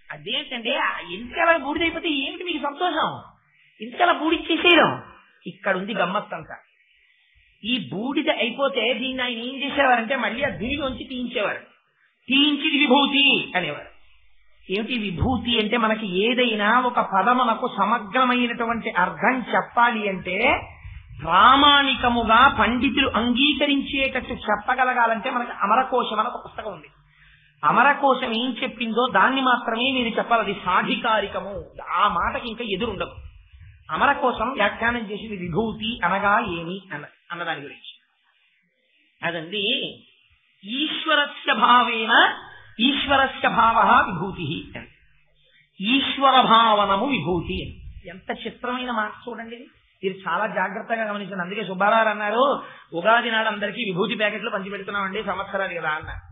అదేంటంటే ఇంతకలా బూడిదైపోతే ఏమిటి మీకు సంతోషం? ఇంతకలా బూడిచ్చేసేయడం. ఇక్కడ ఉంది గమ్మత్తంతా. ఈ బూడిద అయిపోతే దీన్ని ఆయన ఏం చేసేవారంటే మళ్ళీ ఆ ధునిలోంచి తీయించేవారు. తీయించి విభూతి అనేవారు. ఏమిటి విభూతి అంటే మనకి ఏదైనా ఒక పదమునకు సమగ్రమైనటువంటి అర్థం చెప్పాలి అంటే ప్రామాణికముగా పండితులు అంగీకరించేటట్టు చెప్పగలగాలంటే మనకి అమరకోశం అని ఒక పుస్తకం ఉంది. అమరకోశం ఏం చెప్పిందో దాన్ని మాత్రమే నేను చెప్పాలి, అది సాధికారికము, ఆ మాటకి ఇంకా ఎదురుండదు. అమరకోశం వ్యాఖ్యానం చేసింది విభూతి అనగా ఏమి అన్నదాని గురించి. అదండి ఈశ్వరస్య భావేన ఈశ్వరస్య భావ విభూతి, ఈశ్వర భావనము విభూతి. ఎంత చిత్రమైన మాట చూడండి. ఇది చాలా జాగ్రత్తగా గమనించండి. అందుకే సుబ్బారావు అన్నారు, ఉగాది నాడు అందరికీ విభూతి ప్యాకెట్లు పంచిపెడుతున్నామండి సంవత్సరాలు కదా అన్నారు.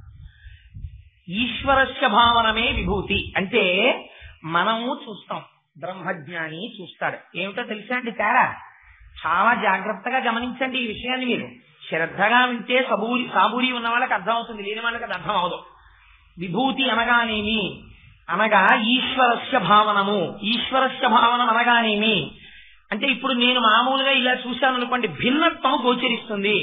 ఈశ్వరస్య భావనమే విభూతి అంటే మనము చూస్తాం, బ్రహ్మజ్ఞాని చూస్తాడు. ఏమిటో తెలుసా అండి తేడా? చాలా జాగ్రత్తగా గమనించండి ఈ విషయాన్ని. మీరు శ్రద్ధగా వింటే సాబూరి ఉన్న వాళ్ళకి అర్థం అవుతుంది, లేని వాళ్ళకి అది అర్థం అవదు. విభూతి అనగానేమి అనగా ఈశ్వరస్య భావనము. ఈశ్వరస్య భావనం అనగానేమి అంటే ఇప్పుడు నేను మామూలుగా ఇలా చూశాను అనుకోండి, భిన్నత్వం గోచరిస్తుంది.